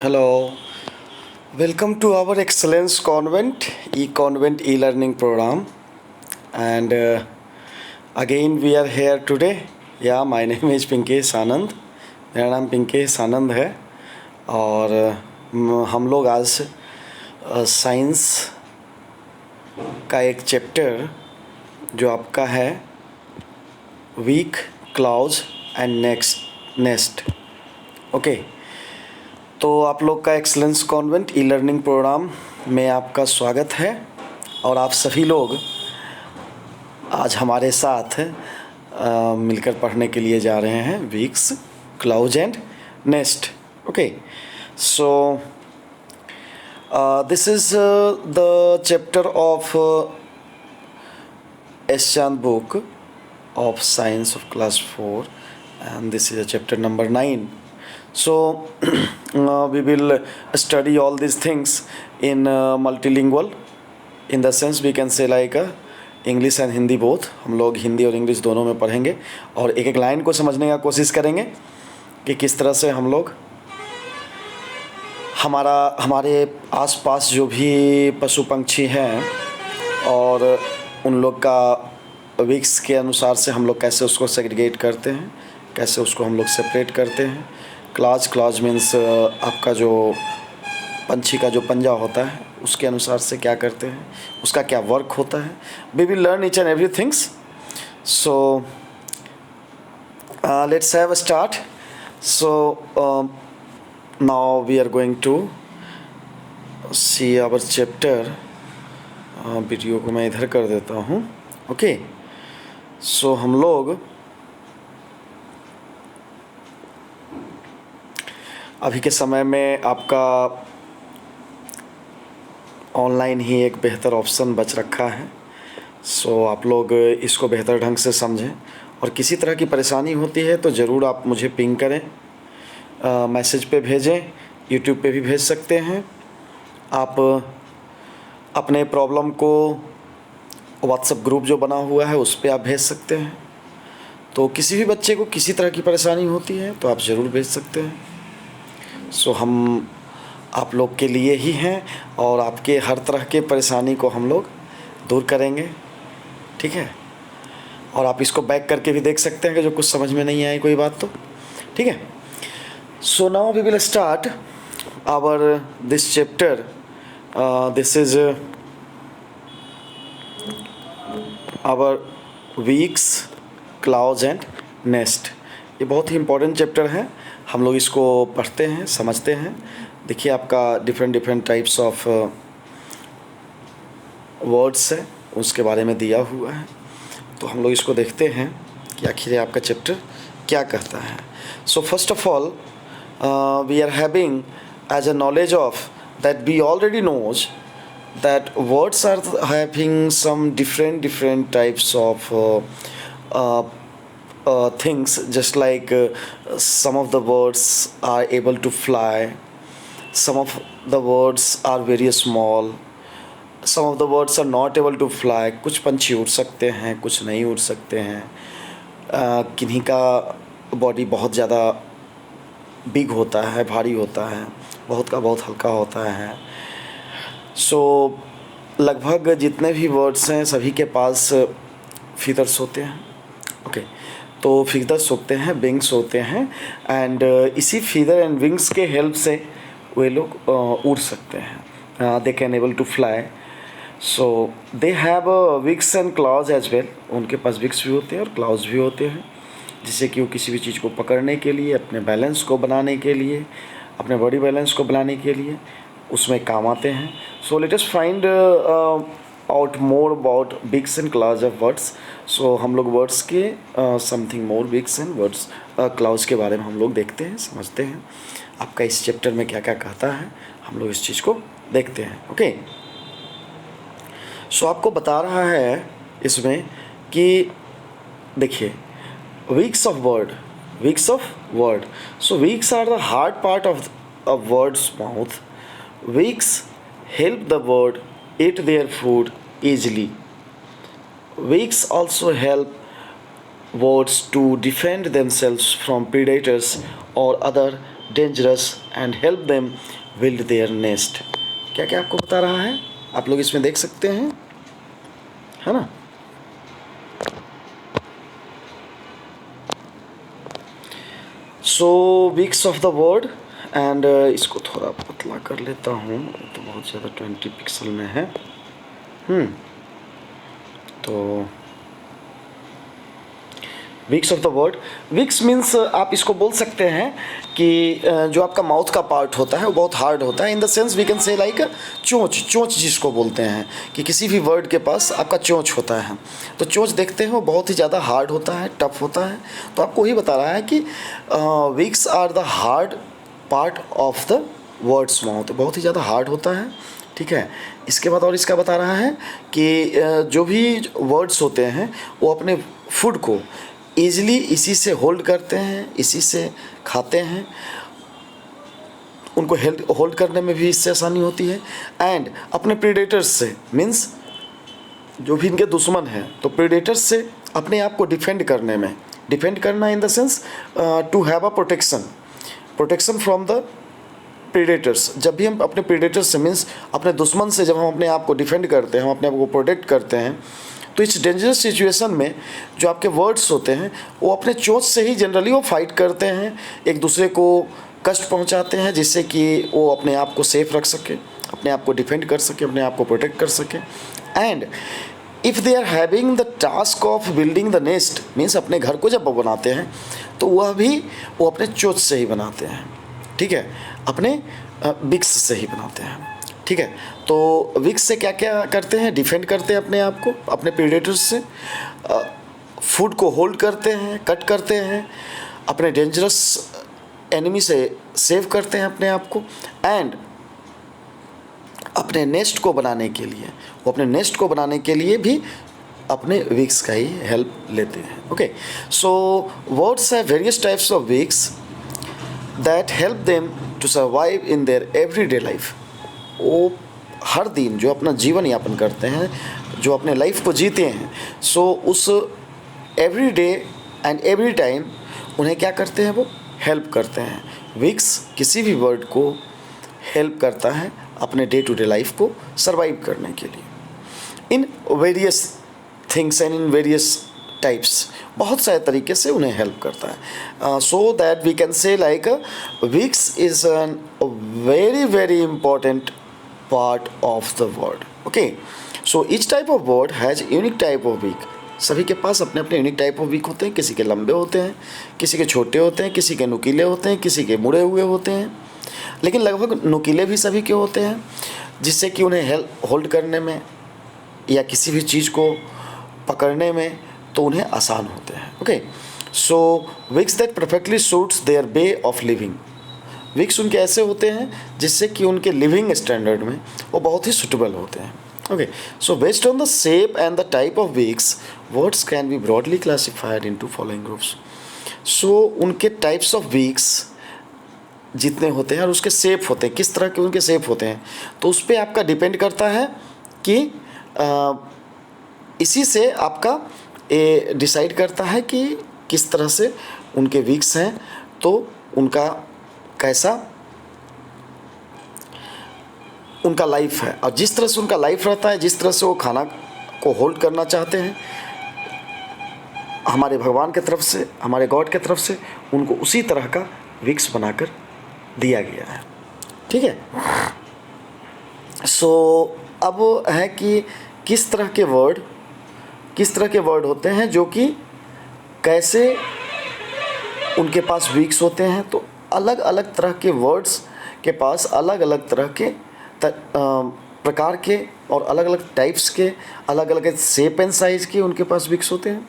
Hello, welcome to our Excellence Convent e-Convent e-learning program. And again we are here today. Yeah, my name is Pinkesh Anand. मेरा नाम पिंकेश आनंद है और हम लोग आज साइंस का एक चैप्टर जो आपका है beak claws and nest okay. तो आप लोग का excellence convent e learning program में आपका स्वागत है और आप सभी लोग आज हमारे साथ मिलकर पढ़ने के लिए जा रहे हैं beaks claws and nest. Okay, so this is the chapter of S Chand book of science of class 4, and this is a chapter number 9. So we will study all these things in multilingual, in the sense we can say like English and Hindi both. हम लोग हिंदी और English दोनों में पढ़ेंगे और एक एक line को समझने का कोशिश करेंगे कि किस तरह से हम लोग हमारे आसपास जो भी पशु पंछी हैं और उन लोग का वीक्स के अनुसार से हम लोग कैसे उसको सेग्रीगेट करते हैं, कैसे उसको हम लोग सेपरेट करते हैं। क्लाज मीन्स आपका जो पंछी का जो पंजा होता है उसके अनुसार से क्या करते हैं, उसका क्या वर्क होता है। We will learn each and every things. So let's have a start. So now we are going to see our chapter. Video को मैं इधर कर देता हूँ। ओके, सो हम लोग अभी के समय में आपका ऑनलाइन ही एक बेहतर ऑप्शन बच रखा है। सो आप लोग इसको बेहतर ढंग से समझें और किसी तरह की परेशानी होती है तो ज़रूर आप मुझे पिंग करें, मैसेज पे भेजें, यूट्यूब पे भी भेज सकते हैं। आप अपने प्रॉब्लम को व्हाट्सएप ग्रुप जो बना हुआ है उस पर आप भेज सकते हैं। तो किसी भी बच्चे को किसी तरह की परेशानी होती है तो आप ज़रूर भेज सकते हैं। सो हम आप लोग के लिए ही हैं और आपके हर तरह के परेशानी को हम लोग दूर करेंगे, ठीक है। और आप इसको बैक करके भी देख सकते हैं कि जो कुछ समझ में नहीं आई कोई बात तो, ठीक है। So now we will start our this chapter. This is our beaks claws and nest. ये बहुत ही इम्पोर्टेंट चैप्टर है। हम लोग इसको पढ़ते हैं, समझते हैं। देखिए आपका डिफरेंट टाइप्स ऑफ वर्ड्स है उसके बारे में दिया हुआ है। तो हम लोग इसको देखते हैं कि आखिर आपका चैप्टर क्या कहता है। So first of all we are having as a knowledge of that we already knows that words are having some different types of things, just like some of the words are able to fly, some of the words are very small, some of the words are not able to fly. कुछ पंछी उड़ सकते हैं, कुछ नहीं उड़ सकते हैं। किन्हीं का बॉडी बहुत ज़्यादा बिग होता है, भारी होता है, बहुत का बहुत हल्का होता है। सो लगभग जितने भी वर्ड्स हैं सभी के पास फीदर्स होते हैं। ओके, तो फीदर्स होते हैं, विंग्स होते हैं, एंड इसी फीदर एंड विंग्स के हेल्प से वे लोग उड़ सकते हैं। They can able to fly. So they have wings and claws as well. उनके पास विंग्स भी होते हैं और क्लाउज भी होते हैं, जिससे कि वो किसी भी चीज़ को पकड़ने के लिए, अपने बैलेंस को बनाने के लिए, अपने बॉडी बैलेंस को बनाने के लिए उसमें काम आते हैं। So let us find out more about beaks and claws of birds. So हम लोग वर्ड्स के something more beaks and birds claws के बारे में हम लोग देखते हैं, समझते हैं। आपका इस चैप्टर में क्या क्या कहता है हम लोग इस चीज़ को देखते हैं। ओके, सो आपको बता रहा है इसमें कि देखिए beaks of bird. So beaks are the hard part of birds mouth. Weaks help the bird eat their food easily. Weaks also help birds to defend themselves from predators or other dangerous and help them build their nest. क्या क्या आपको बता रहा है, आप लोग इसमें देख सकते हैं, है ना। So beaks of the bird, and इसको थोड़ा पतला कर लेता हूँ, तो बहुत ज़्यादा 20 पिक्सल में है। तो weeks of the word, weeks means आप इसको बोल सकते हैं कि जो आपका माउथ का पार्ट होता है वो बहुत हार्ड होता है, in the sense we can say like चोंच, चोंच जिसको बोलते हैं कि किसी भी वर्ड के पास आपका चोंच होता है, तो चोंच देखते हैं वो बहुत ही ज़्यादा हार्ड होता है, टफ होता है। तो आपको ही बता रहा है कि beaks are the hard part of the birds mouth, बहुत ही ज़्यादा हार्ड होता है, ठीक है। इसके बाद और इसका बता रहा है कि जो भी वर्ड्स होते हैं वो अपने फूड को ईजिली इसी से होल्ड करते हैं, इसी से खाते हैं, उनको होल्ड करने में भी इससे आसानी होती है। एंड अपने प्रीडेटर्स से, मीन्स जो भी इनके दुश्मन हैं, तो प्रीडेटर्स से अपने आप को डिफेंड करने में, डिफेंड करना in the sense to have a protection from the predators. जब भी हम अपने प्रीडेटर्स से, मीन्स अपने दुश्मन से, जब हम अपने आप को डिफेंड करते हैं, हम अपने आप को प्रोटेक्ट करते हैं, तो इस डेंजरस सिचुएशन में जो आपके वर्ड्स होते हैं वो अपने चोंच से ही जनरली वो फाइट करते हैं, एक दूसरे को कष्ट पहुंचाते हैं, जिससे कि वो अपने आप को सेफ रख सके, अपने आप को डिफेंड कर सके, अपने आप को प्रोटेक्ट कर सके। And if they are having the task of building the nest, means अपने घर को जब वो बनाते हैं तो वह भी वो अपने चोंच से ही बनाते हैं, ठीक है, अपने बिक्स से ही बनाते हैं, ठीक है। तो विक्स से क्या क्या करते हैं, डिफेंड करते हैं अपने आप को अपने प्रीडेटर्स से, फूड को होल्ड करते हैं, कट करते हैं, अपने डेंजरस एनिमी से सेव करते हैं अपने आप को, एंड अपने नेस्ट को बनाने के लिए, वो अपने नेस्ट को बनाने के लिए भी अपने विक्स का ही हेल्प लेते हैं। Okay, so birds have various types of beaks that help them to survive in their everyday life. वो हर दिन जो अपना जीवन यापन करते हैं, जो अपने लाइफ को जीते हैं, सो उस every day and every time उन्हें क्या करते हैं, वो हेल्प करते हैं। विक्स किसी भी वर्ड को हेल्प करता है अपने डे टू डे लाइफ को सर्वाइव करने के लिए, in various things and in various types, बहुत सारे तरीके से उन्हें हेल्प करता है। So that we can say like beaks is an very very important part of the word. Okay, so each type of word has unique type of beak. सभी के पास अपने अपने यूनिक टाइप ऑफ बीक होते हैं, किसी के लंबे होते हैं, किसी के छोटे होते हैं, किसी के नुकीले होते हैं, किसी के मुड़े हुए होते हैं, लेकिन लगभग नुकीले भी सभी के होते हैं, जिससे कि उन्हें होल्ड करने में या किसी भी चीज़ को पकड़ने में तो उन्हें आसान होते हैं। Okay, so beaks that perfectly suits their way of living. Beaks उनके ऐसे होते हैं जिससे कि उनके लिविंग स्टैंडर्ड में वो बहुत ही सुटेबल होते हैं। Okay, so based on the shape and the type of beaks, birds can be broadly classified into following groups. So उनके टाइप्स ऑफ विक्स जितने होते हैं और उसके शेप होते हैं, किस तरह के उनके शेप होते हैं, तो उस पर आपका डिपेंड करता है कि इसी से आपका ये डिसाइड करता है कि किस तरह से उनके विक्स हैं, तो उनका कैसा उनका लाइफ है, और जिस तरह से उनका लाइफ रहता है, जिस तरह से वो खाना को होल्ड करना चाहते हैं हमारे भगवान की तरफ से, हमारे गॉड की तरफ से, उनको उसी तरह का विक्स बनाकर दिया गया है, ठीक है। सो अब है कि किस तरह के वर्ड होते हैं जो कि कैसे उनके पास विक्स होते हैं। तो अलग अलग तरह के वर्ड्स के पास अलग अलग तरह के प्रकार के और अलग अलग टाइप्स के, अलग अलग शेप एंड साइज़ के उनके पास विक्स होते हैं।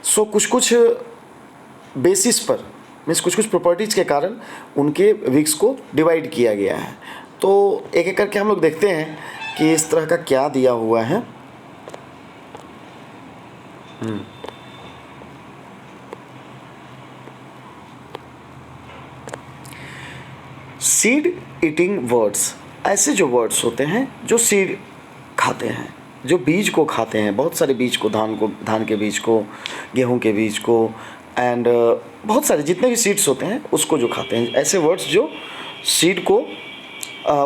सो कुछ बेसिस पर, मीन्स कुछ प्रॉपर्टीज़ के कारण उनके विक्स को डिवाइड किया गया है। तो एक एक करके हम लोग देखते हैं कि इस तरह का क्या दिया हुआ है। सीड ईटिंग वर्ड्स, ऐसे जो वर्ड्स होते हैं जो सीड खाते हैं, जो बीज को खाते हैं, बहुत सारे बीज को, धान के बीज को, गेहूं के बीज को, एंड बहुत सारे जितने भी सीड्स होते हैं उसको जो खाते हैं, ऐसे वर्ड्स जो सीड को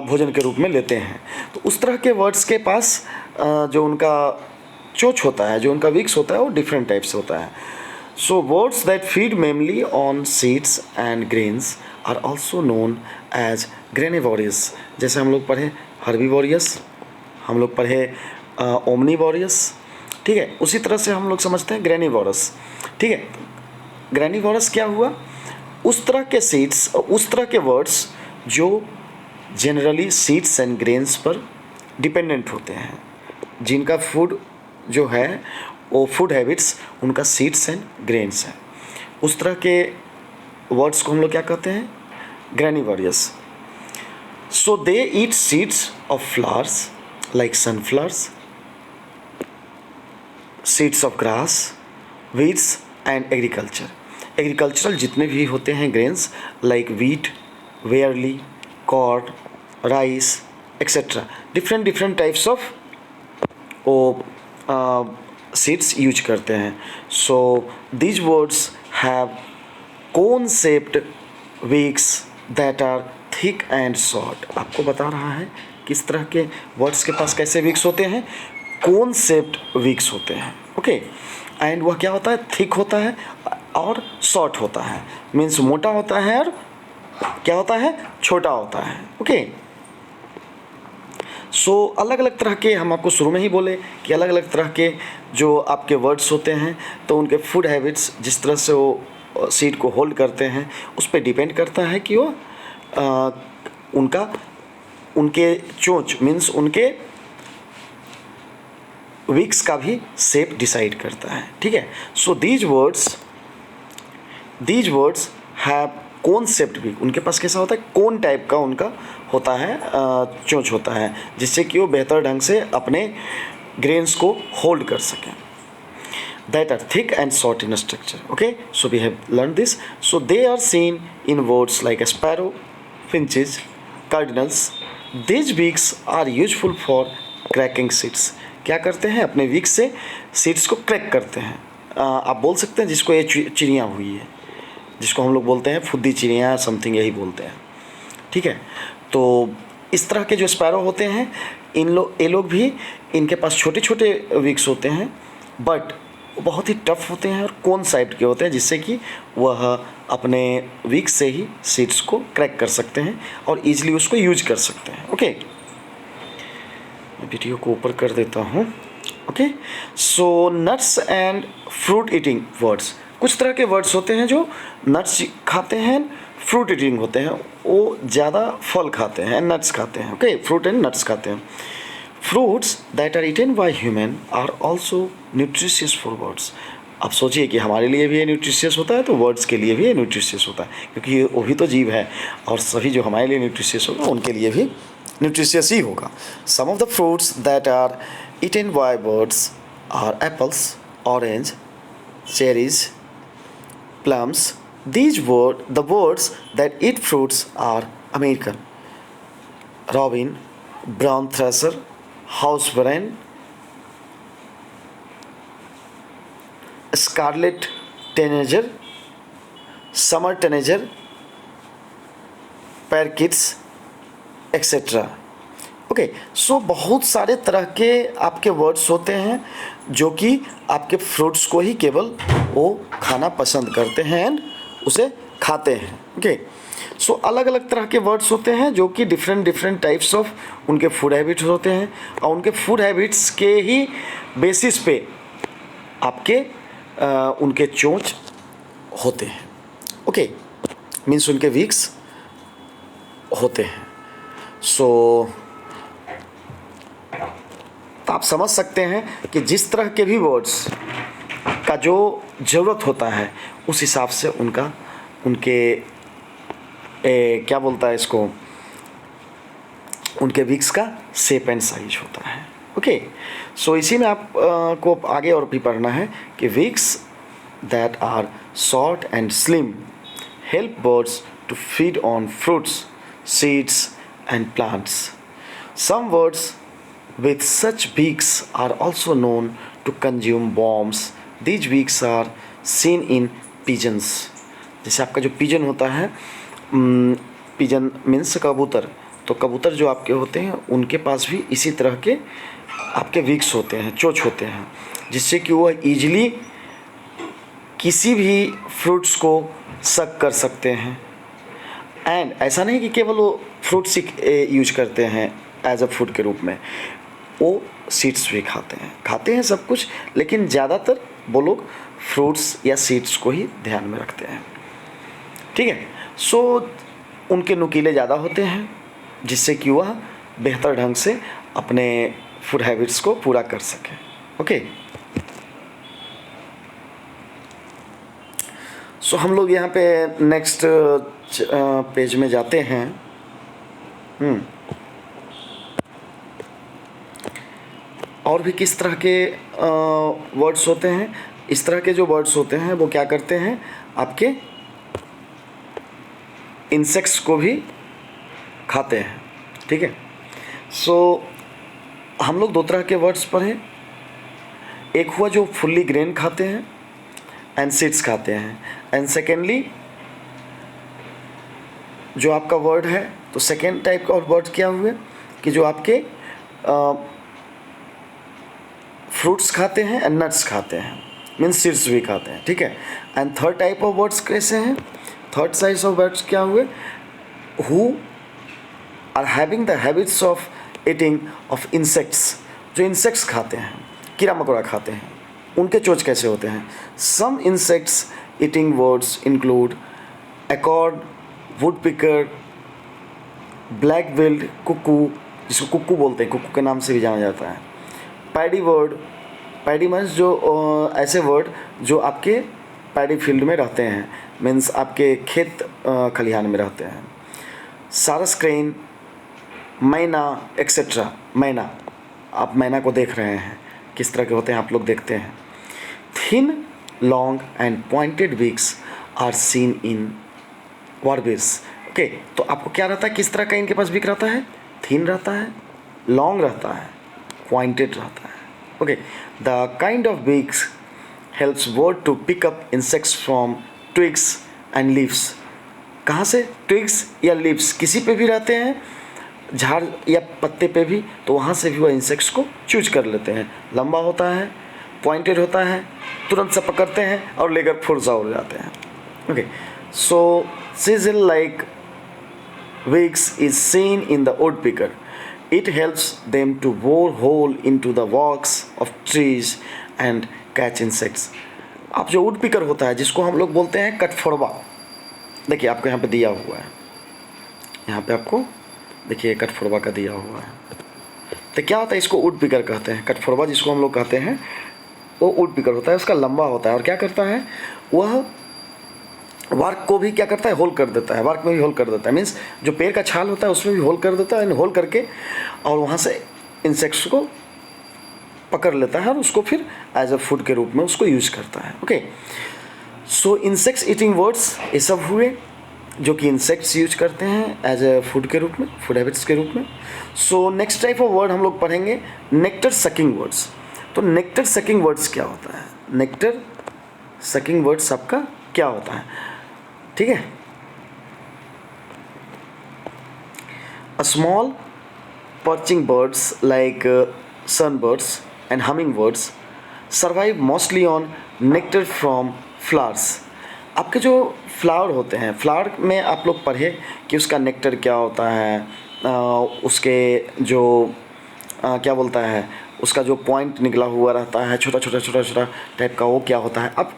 भोजन के रूप में लेते हैं। तो उस तरह के वर्ड्स के पास जो उनका चोच होता है, जो उनका विक्स होता है, वो डिफरेंट टाइप से होता है। So birds that feed mainly on seeds and grains are also known as granivorous. जैसे हम लोग पढ़े हर्बीवोरियस, हम लोग पढ़े ओमनीवोरियस, ठीक है, उसी तरह से हम लोग समझते हैं ग्रेनिवोरस, ठीक है। ग्रेनिवोरस क्या हुआ? उस तरह के सीड्स, उस तरह के वर्ड्स जो जनरली सीड्स एंड ग्रेन्स पर डिपेंडेंट होते हैं, जिनका फूड जो है वो फूड हैबिट्स उनका सीड्स एंड ग्रेन्स है, उस तरह के वर्ड्स को हम लोग क्या कहते हैं? Granivorous. So they eat seeds of flowers like sunflowers, seeds of grass, wheats and agriculture. Agricultural जितने भी होते हैं grains like wheat, barley, corn, rice etcetera, different different types of वो सीड्स यूज करते हैं। So these birds have cone shaped beaks that are thick and short. आपको बता रहा है किस तरह के वर्ड्स के पास कैसे वीक्स होते हैं? कोन शेप्ड वीक्स होते हैं, ओके। एंड वह क्या होता है? थिक होता है और शॉर्ट होता है, मीन्स मोटा होता है और क्या होता है? छोटा होता है, ओके। सो अलग अलग तरह के, हम आपको शुरू में ही बोले कि अलग अलग तरह के जो आपके वर्ड्स होते हैं, तो उनके फूड हैबिट्स जिस तरह से वो सीड को होल्ड करते हैं उस पर डिपेंड करता है कि वो उनके चोंच मीन्स उनके विक्स का भी शेप डिसाइड करता है, ठीक है। So these birds have cone shaped beak. उनके पास कैसा होता है? कोन टाइप का उनका होता है, चोंच होता है, जिससे कि वो बेहतर ढंग से अपने ग्रेन्स को होल्ड कर सकें। That are thick and short in structure, okay. So we have learn this. So they are seen in birds like sparrow, finches, cardinals. These beaks are useful for cracking seeds. क्या करते हैं? अपने weeks से seeds को crack करते हैं। आप बोल सकते हैं जिसको ये चिड़िया हुई है, जिसको हम लोग बोलते हैं फुद्दी चिड़िया, समथिंग यही बोलते हैं, ठीक है। तो इस तरह के जो स्पैरो होते हैं, ये लोग भी, इनके पास छोटे छोटे विक्स होते हैं, बट बहुत ही टफ होते हैं और कोन साइड के होते हैं, जिससे कि वह अपने विक्स से ही सीड्स को क्रैक कर सकते हैं और ईजिली उसको यूज कर सकते हैं, ओके। वीडियो को ऊपर कर देता हूँ, okay. So nuts and fruit eating words. कुछ तरह के वर्ड्स होते हैं जो नट्स खाते हैं, फ्रूट ईटिंग होते हैं, वो ज़्यादा फल खाते हैं, नट्स खाते हैं, ओके। फ्रूट एंड नट्स खाते हैं। Fruits that are eaten by human are also nutritious for birds. अब सोचिए कि हमारे लिए भी ये न्यूट्रिशियस होता है, तो वर्ड्स के लिए भी ये न्यूट्रिशियस होता है, क्योंकि वो भी तो जीव है, और सभी जो हमारे लिए न्यूट्रिशियस होगा उनके लिए भी न्यूट्रिशियस ही होगा। Some of the fruits that are eaten by birds are apples, orange, cherries, plums. The birds that eat fruits are American robin, brown thrush, house wren, scarlet tanager, summer tanager, parakeets, etc. Okay. So बहुत सारे तरह के आपके words होते हैं जो कि आपके फ्रूट्स को ही केवल वो खाना पसंद करते हैं एंड उसे खाते हैं, ओके। सो अलग अलग तरह के वर्ड्स होते हैं जो कि डिफरेंट डिफरेंट टाइप्स ऑफ उनके फूड हैबिट्स होते हैं, और उनके फूड हैबिट्स के ही बेसिस पे आपके उनके चोंच होते हैं, ओके, मीन्स उनके वीक्स होते हैं। सो तो आप समझ सकते हैं कि जिस तरह के भी वर्ड्स का जो ज़रूरत होता है उस हिसाब से उनके क्या बोलता है इसको, उनके विक्स का शेप एंड साइज होता है, ओके। सो इसी में आप को आगे और भी पढ़ना है कि beaks that are short and slim help birds to feed on fruits, seeds and plants. Some birds with such beaks are also known to consume worms. These beaks are seen in pigeons. जैसे आपका जो pigeon होता है, pigeon means कबूतर, तो कबूतर जो आपके होते हैं उनके पास भी इसी तरह के आपके विक्स होते हैं, चोंच होते हैं, जिससे कि वो ईजिली किसी भी फ्रूट्स को सक कर सकते हैं। एंड ऐसा नहीं कि केवल वो फ्रूट्स ही यूज करते हैं एज अ फूड के रूप में, वो सीड्स भी खाते हैं सब कुछ, लेकिन ज़्यादातर वो लोग फ्रूट्स या सीड्स को ही ध्यान में रखते हैं। ठीक है, सो उनके नुकीले ज़्यादा होते हैं, जिससे कि वह बेहतर ढंग से अपने फूड हैबिट्स को पूरा कर सकें। ओके, सो हम लोग यहाँ पे नेक्स्ट पेज में जाते हैं। और भी किस तरह के वर्ड्स होते हैं? इस तरह के जो वर्ड्स होते हैं वो क्या करते हैं, आपके इंसेक्ट्स को भी खाते हैं। ठीक है, सो हम लोग दो तरह के वर्ड्स पढ़े। एक हुआ जो फुल्ली ग्रेन खाते हैं एंड सीड्स खाते हैं, एंड सेकेंडली जो आपका वर्ड है, तो सेकेंड टाइप का वर्ड क्या हुए कि जो आपके फ्रूट्स खाते हैं एंड नट्स खाते हैं, मीन्स सीड्स भी खाते हैं। ठीक है, and third type of birds कैसे हैं? थर्ड साइज ऑफ वर्ड्स क्या हुए? Who are having the habits of eating of insects, जो इंसेक्ट्स खाते हैं, कीड़ा मकोड़ा खाते हैं, उनके चोंच कैसे होते हैं? Some insects eating birds include accord, woodpecker, black billed cuckoo, जिसको कुक्कू बोलते हैं, कुक्कू के नाम से भी जाना जाता है। पैडी वर्ड, पैडी मीन्स जो ऐसे वर्ड जो आपके पैडी फील्ड में रहते हैं, मीन्स आपके खेत खलिहान में रहते हैं। सारस क्रेन, मैना एक्सेट्रा। मैना, आप मैना को देख रहे हैं, किस तरह के होते हैं आप लोग देखते हैं। Thin, long and pointed beaks are seen in warblers. Okay, तो आपको क्या रहता है, किस तरह का इनके पास विक रहता है? थिन रहता है, लॉन्ग रहता है, पॉइंटेड रहता है। Okay, the kind of beaks helps bird to pick up insects from twigs and leaves. कहाँ से? ट्विग्स या लीव्स, किसी पे भी रहते हैं, झाड़ या पत्ते पे भी, तो वहाँ से भी वह इंसेक्ट्स को चूज कर लेते हैं। लंबा होता है, पॉइंटेड होता है, तुरंत से पकड़ते हैं और लेकर फुर्सा उड़ जाते हैं। Okay, so sizzle like wicks is seen in the woodpecker. It helps them to bore hole into the barks of trees and catch insects. अब जो woodpecker होता है, जिसको हम लोग बोलते हैं कठफोड़वा, देखिए आपको यहाँ पे दिया हुआ है, यहाँ पे आपको देखिए कठफोड़वा का दिया हुआ है। तो क्या होता है, इसको woodpecker कहते हैं। कठफोड़वा जिसको हम लोग कहते हैं वो woodpecker होता है, उसका लंबा होता है, और क्या करता है, वह वार्क को भी क्या करता है, होल कर देता है, वार्क में भी होल कर देता है, मीन्स जो पेड़ का छाल होता है उसमें भी होल कर देता है, होल करके और वहाँ से इंसेक्ट्स को पकड़ लेता है और उसको फिर एज अ फूड के रूप में उसको यूज करता है। ओके, सो इंसेक्ट्स ईटिंग वर्ड्स ये सब हुए जो कि इंसेक्ट्स यूज करते हैं एज अ फूड के रूप में, फूड हैबिट्स के रूप में। So next type of word हम लोग पढ़ेंगे नेक्टर सकिंग वर्ड्स। तो नेक्टर सकिंग वर्ड्स क्या होता है? नेक्टर सकिंग वर्ड्स आपका क्या होता है? ठीक है, a small perching birds like sunbirds and hummingbirds survive mostly on nectar from flowers. आपके जो फ्लावर होते हैं, फ्लावर में आप लोग पढ़े कि उसका नेक्टर क्या होता है, उसके जो क्या बोलता है, उसका जो पॉइंट निकला हुआ रहता है, छोटा छोटा टाइप का, वो क्या होता है। अब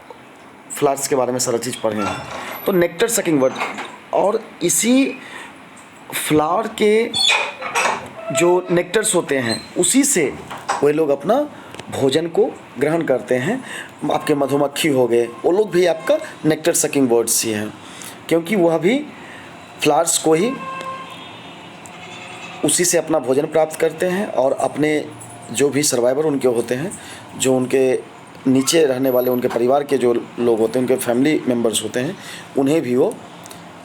फ्लावर्स के बारे में सारा चीज़ पढ़े हैं, तो नेक्टर सकिंग वर्ड, और इसी फ्लावर के जो नेक्टर्स होते हैं उसी से वे लोग अपना भोजन को ग्रहण करते हैं। आपके मधुमक्खी हो गए, वो लोग भी आपका नेक्टर सकिंग बर्ड्स ही हैं, क्योंकि वह भी फ्लावर्स को ही उसी से अपना भोजन प्राप्त करते हैं, और अपने जो भी सर्वाइवर उनके होते हैं, जो उनके नीचे रहने वाले उनके परिवार के जो लोग होते हैं, उनके फैमिली मेम्बर्स होते हैं, उन्हें भी वो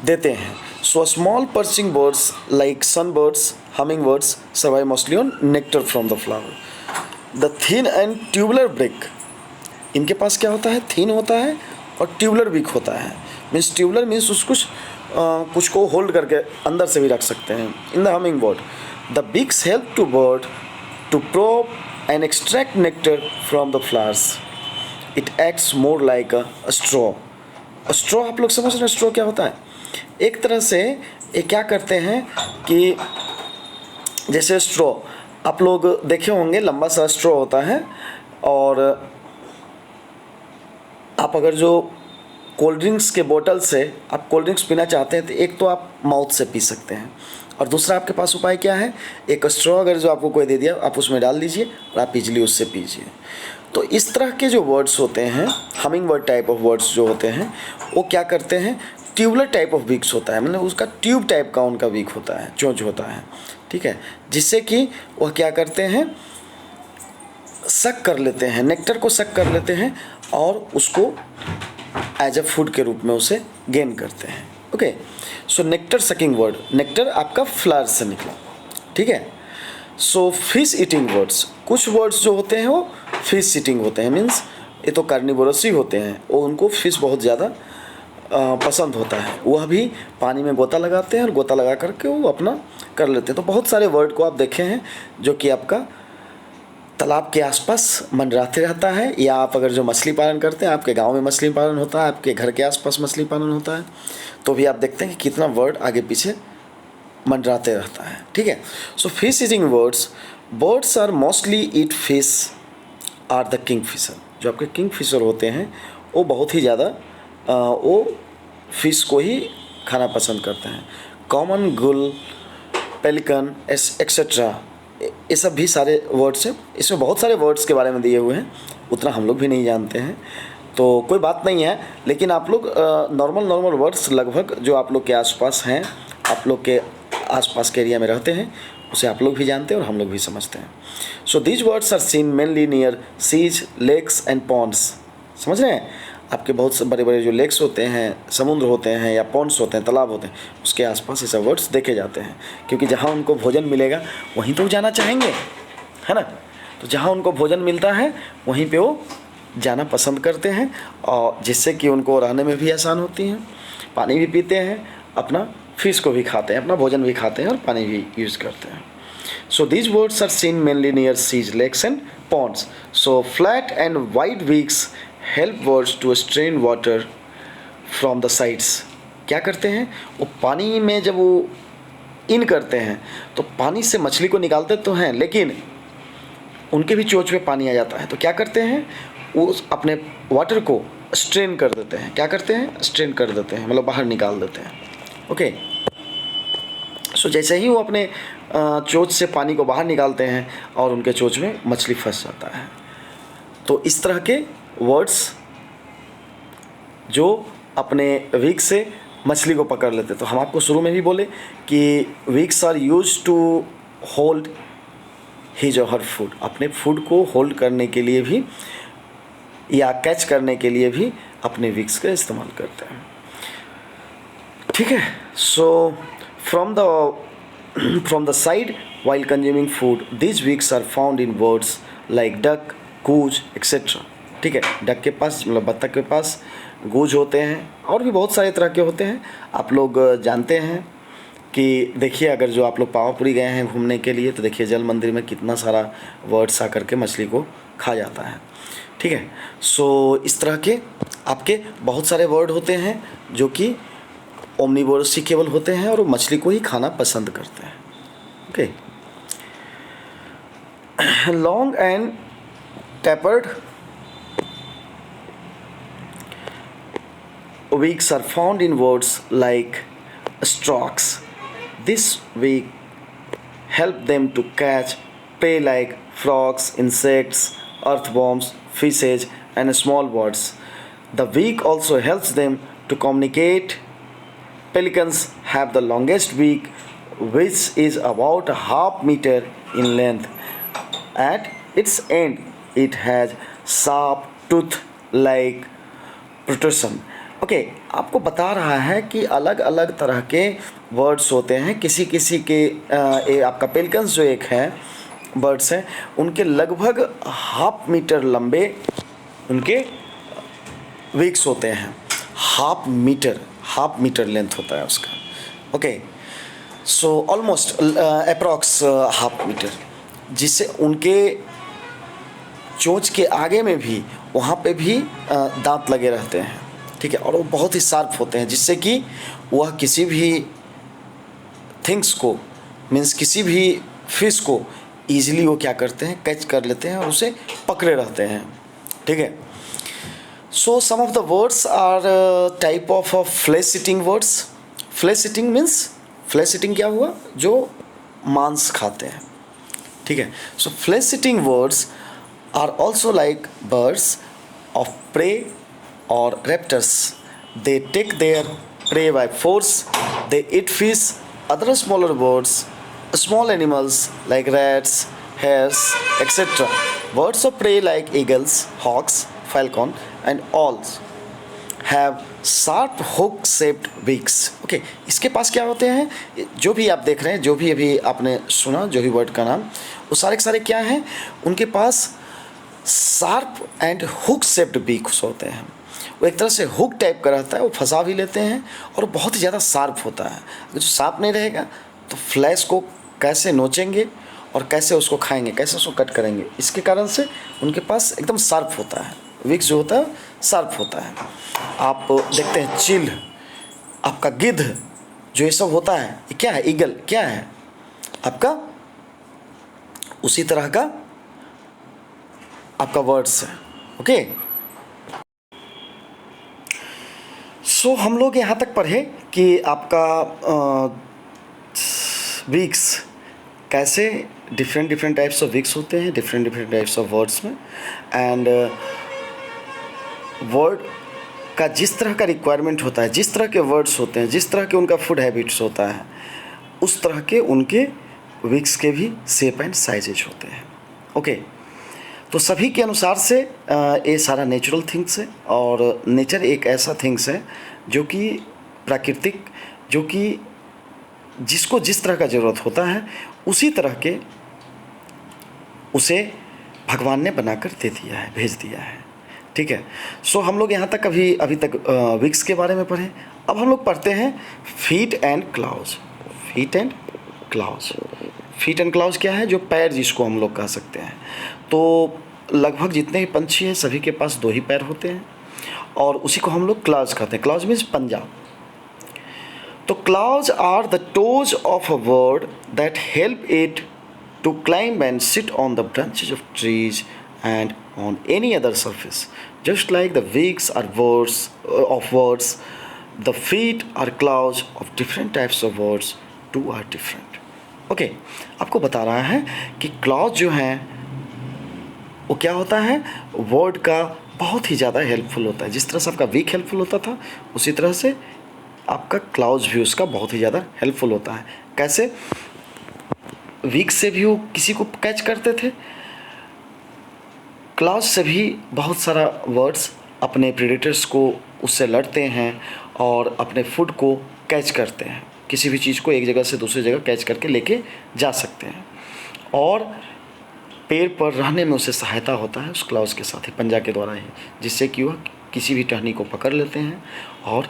देते हैं। So small perching birds like sunbirds, hummingbirds survive mostly on nectar from the flower. The thin and tubular beak, इनके पास क्या होता है, थिन होता है और ट्यूबुलर बीक होता है। मीन्स ट्यूबुलर मीन्स कुछ को होल्ड करके अंदर से भी रख सकते हैं। In the humming bird the beaks help to bird to probe and extract nectar from the flowers. It acts more like a straw. Straw आप लोग समझ रहे हैं स्ट्रॉ क्या होता है? एक तरह से ये क्या करते हैं कि जैसे स्ट्रॉ आप लोग देखे होंगे, लंबा सा स्ट्रॉ होता है, और आप अगर जो कोल्ड ड्रिंक्स के बोतल से आप कोल्ड ड्रिंक्स पीना चाहते हैं तो एक तो आप माउथ से पी सकते हैं, और दूसरा आपके पास उपाय क्या है, एक स्ट्रॉ अगर जो आपको कोई दे दिया आप उसमें डाल दीजिए और आप इजीली उससे पीजिए। तो इस तरह के जो वर्ड्स होते हैं, humming bird type of words जो होते हैं, वो क्या करते हैं, ट्यूबुलर टाइप ऑफ बीक्स होता है, मतलब उसका ट्यूब टाइप का उनका बीक होता है, चोंच होता है, ठीक है, जिससे कि वह क्या करते हैं, सक कर लेते हैं, नेक्टर को सक कर लेते हैं और उसको एज ए फूड के रूप में उसे गेन करते हैं। ओके, सो नेक्टर सकिंग वर्ड, नेक्टर आपका फ्लावर से निकला, ठीक है। सो फिश ईटिंग वर्ड्स, कुछ वर्ड्स जो होते हैं वो फिश ईटिंग होते हैं, मीन्स ये तो कार्निवोरस ही होते हैं, वो उनको फिश बहुत ज़्यादा पसंद होता है, वह भी पानी में गोता लगाते हैं और गोता लगा करके वो अपना कर लेते हैं। तो बहुत सारे वर्ड को आप देखे हैं जो कि आपका तालाब के आसपास मंडराते रहता है, या आप अगर जो मछली पालन करते हैं, आपके गांव में मछली पालन होता है, आपके घर के आसपास मछली पालन होता है, तो भी आप देखते हैं कि कितना वर्ड आगे पीछे मंडराते रहता है, ठीक है। So fish eating birds, birds are mostly eat fish are the kingfisher. जो आपके किंग फिशर होते हैं वो बहुत ही ज़्यादा वो फिश को ही खाना पसंद करते हैं। कॉमन गुल, पेलिकन एक्सेट्रा, ये सब भी सारे वर्ड्स हैं। इसमें बहुत सारे वर्ड्स के बारे में दिए हुए हैं, उतना हम लोग भी नहीं जानते हैं, तो कोई बात नहीं है, लेकिन आप लोग नॉर्मल वर्ड्स लगभग जो आप लोग के आसपास हैं, आप लोग के आसपास के एरिया में रहते हैं, उसे आप लोग भी जानते हैं और हम लोग भी समझते हैं। So these birds are seen mainly near seas, lakes and ponds. समझ रहे हैं? आपके बहुत से बड़े बड़े जो लेक्स होते हैं, समुद्र होते हैं या पॉन्ड्स होते हैं, तालाब होते हैं, उसके आसपास ऐसे वर्ड्स देखे जाते हैं, क्योंकि जहाँ उनको भोजन मिलेगा वहीं तो वो जाना चाहेंगे, है ना। तो जहाँ उनको भोजन मिलता है वहीं पे वो जाना पसंद करते हैं, और जिससे कि उनको रहने में भी आसान होती हैं, पानी भी पीते हैं, अपना फिश को भी खाते हैं, अपना भोजन भी खाते हैं और पानी भी यूज़ करते हैं। So these birds are seen mainly near seas, lakes and ponds. So flat and wide beaks help birds to strain water from the sides. क्या करते हैं वो, पानी में जब वो इन करते हैं तो पानी से मछली को निकालते तो हैं, लेकिन उनके भी चोंच में पानी आ जाता है, तो क्या करते हैं वो अपने वाटर को स्ट्रेन कर देते हैं। क्या करते हैं? स्ट्रेन कर देते हैं, मतलब बाहर निकाल देते हैं। ओके, सो जैसे ही वो अपने चोंच से पानी को बाहर निकालते हैं और उनके चोंच में मछली फंस जाता है। तो इस तरह के वर्ड्स जो अपने विक से मछली को पकड़ लेते, तो हम आपको शुरू में भी बोले कि beaks are use to hold his और हर फूड, अपने फूड को होल्ड करने के लिए भी या कैच करने के लिए भी अपने विक्स का इस्तेमाल करते हैं, ठीक है। सो from the side while consuming food, these beaks are found in birds like duck, goose, etc. ठीक है, डक के पास मतलब बत्तख के पास गूज होते हैं, और भी बहुत सारे तरह के होते हैं। आप लोग जानते हैं कि देखिए, अगर जो आप लोग पावापुरी गए हैं घूमने के लिए, तो देखिए जल मंदिर में कितना सारा वर्ड्स आकर के मछली को खा जाता है, ठीक है। सो इस तरह के आपके बहुत सारे वर्ड होते हैं जो कि ओमनिवोरसिकेबल होते हैं और वो मछली को ही खाना पसंद करते हैं। Okay, long and tapered beaks are found in words like storks. This beak help them to catch prey like frogs, insects, earthworms, fishes, and small birds. The beak also helps them to communicate. Pelicans have the longest beak, which is about a half meter in length. At its end, it has sharp tooth like protrusion. Okay, आपको बता रहा है कि अलग अलग तरह के birds होते हैं। किसी किसी के आपका पेलिकन्स जो एक है बर्ड्स हैं, उनके लगभग हाफ मीटर लंबे उनके वीक्स होते हैं, हाफ मीटर लेंथ होता है उसका। Okay, so almost approx half metre, जिससे उनके चोंच के आगे में भी वहाँ पे भी दांत लगे रहते हैं, ठीक है, और वो बहुत ही शार्प होते हैं, जिससे कि वह किसी भी थिंग्स को, मीन्स किसी भी फिश को ईजिली वो क्या करते हैं, कैच कर लेते हैं और उसे पकड़े रहते हैं, ठीक है। So some of the birds are type of flesh eating birds. Flesh eating means, flesh eating क्या हुआ, जो मांस खाते हैं, ठीक है। So flesh eating birds are also like birds of prey और raptors. They take their prey by force. They eat fish, other smaller birds, small animals like rats, hares, etc. Birds of prey like eagles, hawks, falcon, and owls have sharp hook-shaped beaks. Okay, इसके पास क्या होते हैं, जो भी आप देख रहे हैं, जो भी अभी आपने सुना, जो भी वर्ड का नाम, वो सारे के सारे क्या हैं, उनके पास sharp and hook shaped beaks होते हैं। वो एक तरह से हुक टाइप का रहता है, वो फंसा भी लेते हैं और बहुत ही ज़्यादा शार्प होता है। अगर जो शार्प नहीं रहेगा तो फ्लैश को कैसे नोचेंगे और कैसे उसको खाएंगे, कैसे उसको कट करेंगे, इसके कारण से उनके पास एकदम शार्प होता है, विक्स जो होता है शार्प होता है। आप देखते हैं चील, आपका गिद्ध, जो ये सब होता है, ये क्या है, ईगल क्या है आपका, उसी तरह का आपका वर्ड्स है। ओके, सो हम लोग यहाँ तक पढ़े कि आपका वीक्स कैसे डिफरेंट टाइप्स ऑफ वीक्स होते हैं, डिफरेंट टाइप्स ऑफ वर्ड्स में, एंड वर्ड का जिस तरह का रिक्वायरमेंट होता है, जिस तरह के वर्ड्स होते हैं, जिस तरह के उनका फूड हैबिट्स होता है, उस तरह के उनके वीक्स के भी शेप एंड साइजेज होते हैं। ओके, तो सभी के अनुसार से ये सारा नेचुरल थिंग्स है, और नेचर एक ऐसा थिंग्स है जो कि प्राकृतिक, जो कि जिसको जिस तरह का ज़रूरत होता है उसी तरह के उसे भगवान ने बनाकर दे दिया है, भेज दिया है, ठीक है। सो हम लोग यहाँ तक अभी तक विक्स के बारे में पढ़े। अब हम लोग पढ़ते हैं feet and claws. Feet and claws, feet and claws क्या है, जो पैर जिसको हम लोग कह सकते हैं। तो लगभग जितने भी पंछी हैं सभी के पास 2 ही पैर होते हैं, और उसी को हम लोग क्लाउज कहते हैं। क्लाउज मीन्स पंजा। तो claws are the toes of a bird that help it to climb and sit on the branches of trees and on any other surface, just like the wings are birds of birds, the feet are claws of different types of birds, two are different. Okay, आपको बता रहा है कि clause जो हैं वो क्या होता है, वर्ड का बहुत ही ज़्यादा हेल्पफुल होता है। जिस तरह से आपका वीक हेल्पफुल होता था, उसी तरह से आपका क्लाउज भी उसका बहुत ही ज़्यादा हेल्पफुल होता है। कैसे, वीक से भी वो किसी को कैच करते थे, क्लाउज से भी बहुत सारा वर्ड्स अपने प्रेडेटर्स को उससे लड़ते हैं और अपने फूड को कैच करते हैं, किसी भी चीज़ को एक जगह से दूसरी जगह कैच करके लेके जा सकते हैं, और पेड़ पर रहने में उसे सहायता होता है उस क्लाउज के साथ ही, पंजा के द्वारा ही, जिससे कि वह किसी भी टहनी को पकड़ लेते हैं। और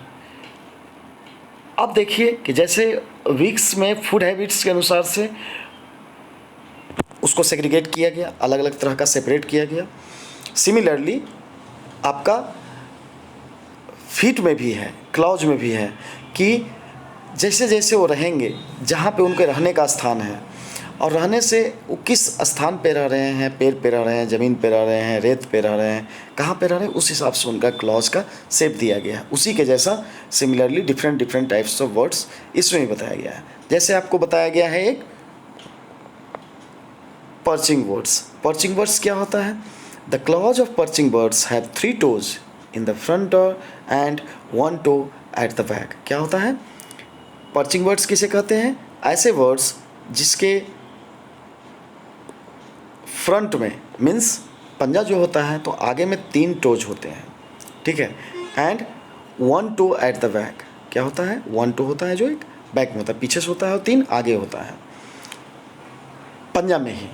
अब देखिए कि जैसे वीक्स में फूड हैबिट्स के अनुसार से उसको सेग्रीगेट किया गया, अलग अलग तरह का सेपरेट किया गया, सिमिलरली आपका फीट में भी है, क्लाउज में भी है, कि जैसे जैसे वो रहेंगे, जहाँ पे उनके रहने का स्थान है, और रहने से वो किस स्थान पे रह रहे हैं, पेड़ पे रह रहे हैं, ज़मीन पे रह रहे हैं, रेत पे रह रहे हैं, कहाँ पे रह रहे हैं, उस हिसाब से उनका क्लॉज का शेप दिया गया है। उसी के जैसा similarly different types of words इसमें भी बताया गया है। जैसे आपको बताया गया है एक पर्चिंग वर्ड्स। पर्चिंग वर्ड्स क्या होता है, the claws of perching birds have 3 toes in the front and 1 toe at the back. क्या होता है, पर्चिंग वर्ड्स किसे कहते हैं, ऐसे वर्ड्स जिसके फ्रंट में, मीन्स पंजा जो होता है तो आगे में 3 टोज होते हैं, ठीक है, and 1 toe at the back. क्या होता है, 1 टो होता है जो एक बैक में होता है, पीछे से होता है, और 3 आगे होता है पंजा में ही,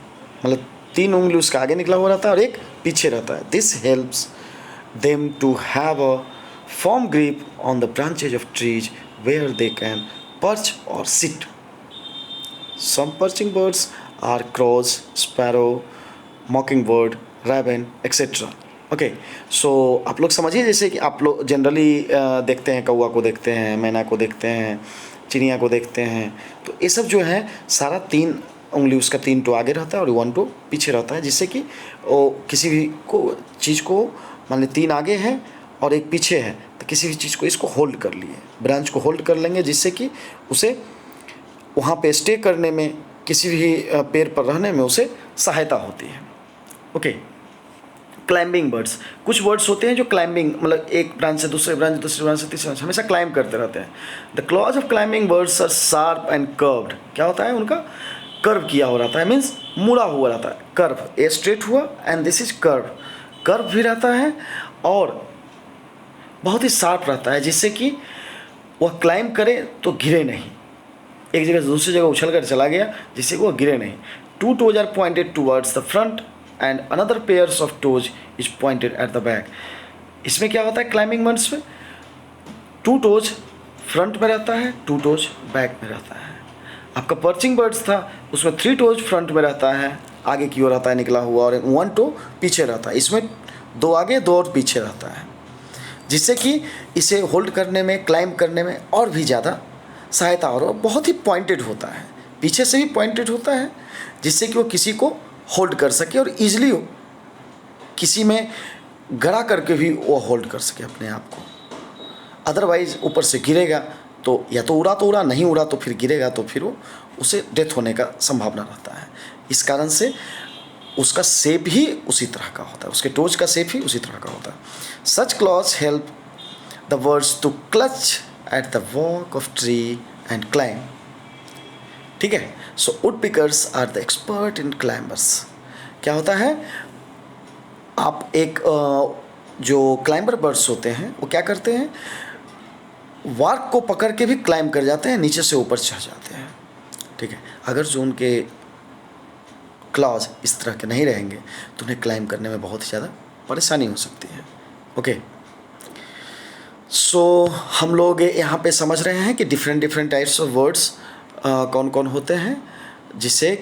मतलब 3 उंगली उसका आगे निकला हुआ रहता है और एक पीछे रहता है। This helps them to have a firm grip on the branches of trees where they can perch or sit. Some perching birds are crows, sparrow, mockingbird, raven, etc. Okay, so आप लोग समझिए, जैसे कि आप लोग जनरली देखते हैं, कौवा को देखते हैं, मैना को देखते हैं, चिड़िया को देखते हैं, तो ये सब जो है सारा 3 उंगली उसका 3 टो आगे रहता है और 1 टो पीछे रहता है, जिससे कि वो किसी भी को चीज़ को, मान ली 3 आगे है और 1 पीछे है, तो किसी भी चीज़ को इसको होल्ड कर लिए, ब्रांच को होल्ड कर लेंगे, जिससे कि उसे वहाँ पे स्टे करने में, किसी भी पेड़ पर रहने में उसे सहायता होती है। ओके, क्लाइंबिंग बर्ड्स, कुछ बर्ड्स होते हैं जो क्लाइंबिंग, मतलब एक ब्रांच से दूसरे ब्रांच, दूसरे ब्रांच से तीसरे ब्रांच, हमेशा क्लाइंब करते रहते हैं। The claws of climbing birds are sharp and curved. क्या होता है, उनका कर्व किया हो रहता है, मीन्स मुड़ा हुआ रहता है, कर्व, ए स्ट्रेट हुआ and this is curve, curve भी रहता है और बहुत ही शार्प रहता है, जिससे कि वह क्लाइंब करे तो गिरे नहीं, एक जगह से दूसरी जगह उछल कर चला गया, जिससे कि वह गिरे नहीं। 2 toes are pointed towards the front and another pairs of toes is pointed at the back. इसमें क्या होता है क्लाइंबिंग बर्ड्स में, 2 toes फ्रंट में रहता है, 2 toes बैक में रहता है। आपका पर्चिंग बर्ड्स था, उसमें 3 toes फ्रंट में रहता है, आगे की ओर रहता है निकला हुआ, और 1 toe पीछे रहता है। इसमें 2 आगे 2 और पीछे रहता है, जिससे कि इसे होल्ड करने में, क्लाइंब करने में और भी ज़्यादा सहायता, और बहुत ही पॉइंटेड होता है, पीछे से भी पॉइंटेड होता है, जिससे कि वो किसी को होल्ड कर सके और ईजिली हो किसी में गड़ा करके भी वो होल्ड कर सके अपने आप को। अदरवाइज ऊपर से गिरेगा तो या तो उड़ा, नहीं उड़ा तो फिर गिरेगा, तो फिर वो उसे डेथ होने का संभावना रहता है। इस कारण से उसका शेप ही उसी तरह का होता है, उसके टोज का शेप ही उसी तरह का होता है। Such claws help the birds to clutch at the वॉक ऑफ ट्री एंड क्लाइंब। ठीक है, so woodpeckers are the expert in climbers. क्या होता है, आप एक जो क्लाइंबर बर्ड्स होते हैं वो क्या करते हैं, वार्क को पकड़ के भी क्लाइंब कर जाते हैं, नीचे से ऊपर चढ़ जाते हैं। ठीक है, अगर जो उनके क्लॉज इस तरह के नहीं रहेंगे तो उन्हें क्लाइंब करने में बहुत ही ज़्यादा परेशानी हो सकती है। ओके, सो हम लोग यहाँ पे समझ रहे हैं कि डिफरेंट टाइप्स ऑफ वर्ड्स कौन कौन होते हैं, जिससे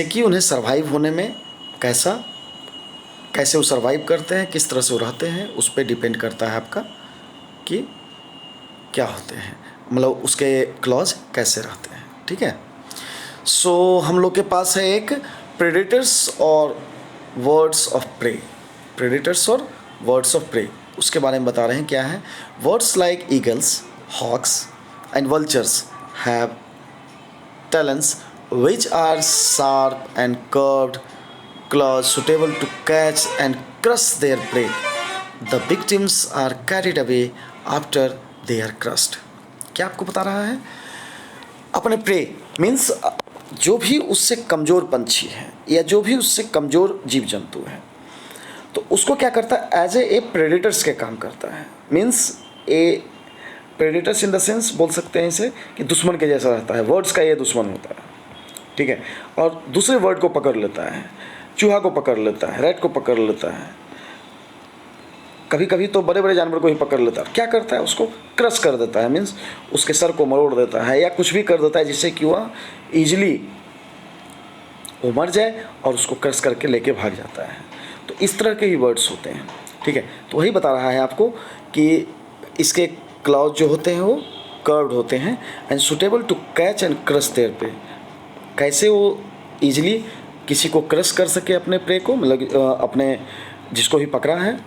कि उन्हें सरवाइव होने में कैसे वो सरवाइव करते हैं, किस तरह से वो रहते हैं, उस पर डिपेंड करता है आपका कि क्या होते हैं, मतलब उसके क्लॉज कैसे रहते हैं। ठीक है, सो हम लोग के पास है एक प्रेडेटर्स और वर्ड्स ऑफ प्रे। प्रेडेटर्स और वर्ड्स ऑफ प्रे, उसके बारे में बता रहे हैं क्या है। Birds like eagles, hawks and vultures have talons which are sharp and curved claws suitable to catch and crush their prey. The victims are carried away after they are crushed. क्या आपको बता रहा है, अपने प्रे मीन्स जो भी उससे कमज़ोर पंछी है या जो भी उससे कमज़ोर जीव जंतु है, तो उसको क्या करता है, एज ए प्रेडेटर्स के काम करता है। Means A predators in the sense बोल सकते हैं इसे कि दुश्मन के जैसा रहता है, वर्ड्स का ये दुश्मन होता है। ठीक है, और दूसरे वर्ड को पकड़ लेता है, चूहा को पकड़ लेता है, रैट को पकड़ लेता है, कभी कभी तो बड़े बड़े जानवर को ही पकड़ लेता है। क्या करता है, उसको क्रश कर देता है, मीन्स उसके सर को मरोड़ देता है या कुछ भी कर देता है, जिससे कि वह ईजिली वो मर जाए और उसको क्रश करके लेके भाग जाता है। तो इस तरह के ही वर्ड्स होते हैं। ठीक है, तो वही बता रहा है आपको कि इसके क्लॉज जो होते हैं वो कर्व्ड होते हैं and suitable to catch and crush their prey. कैसे वो ईजिली किसी को क्रश कर सके अपने प्रे को, मतलब अपने जिसको भी पकड़ा है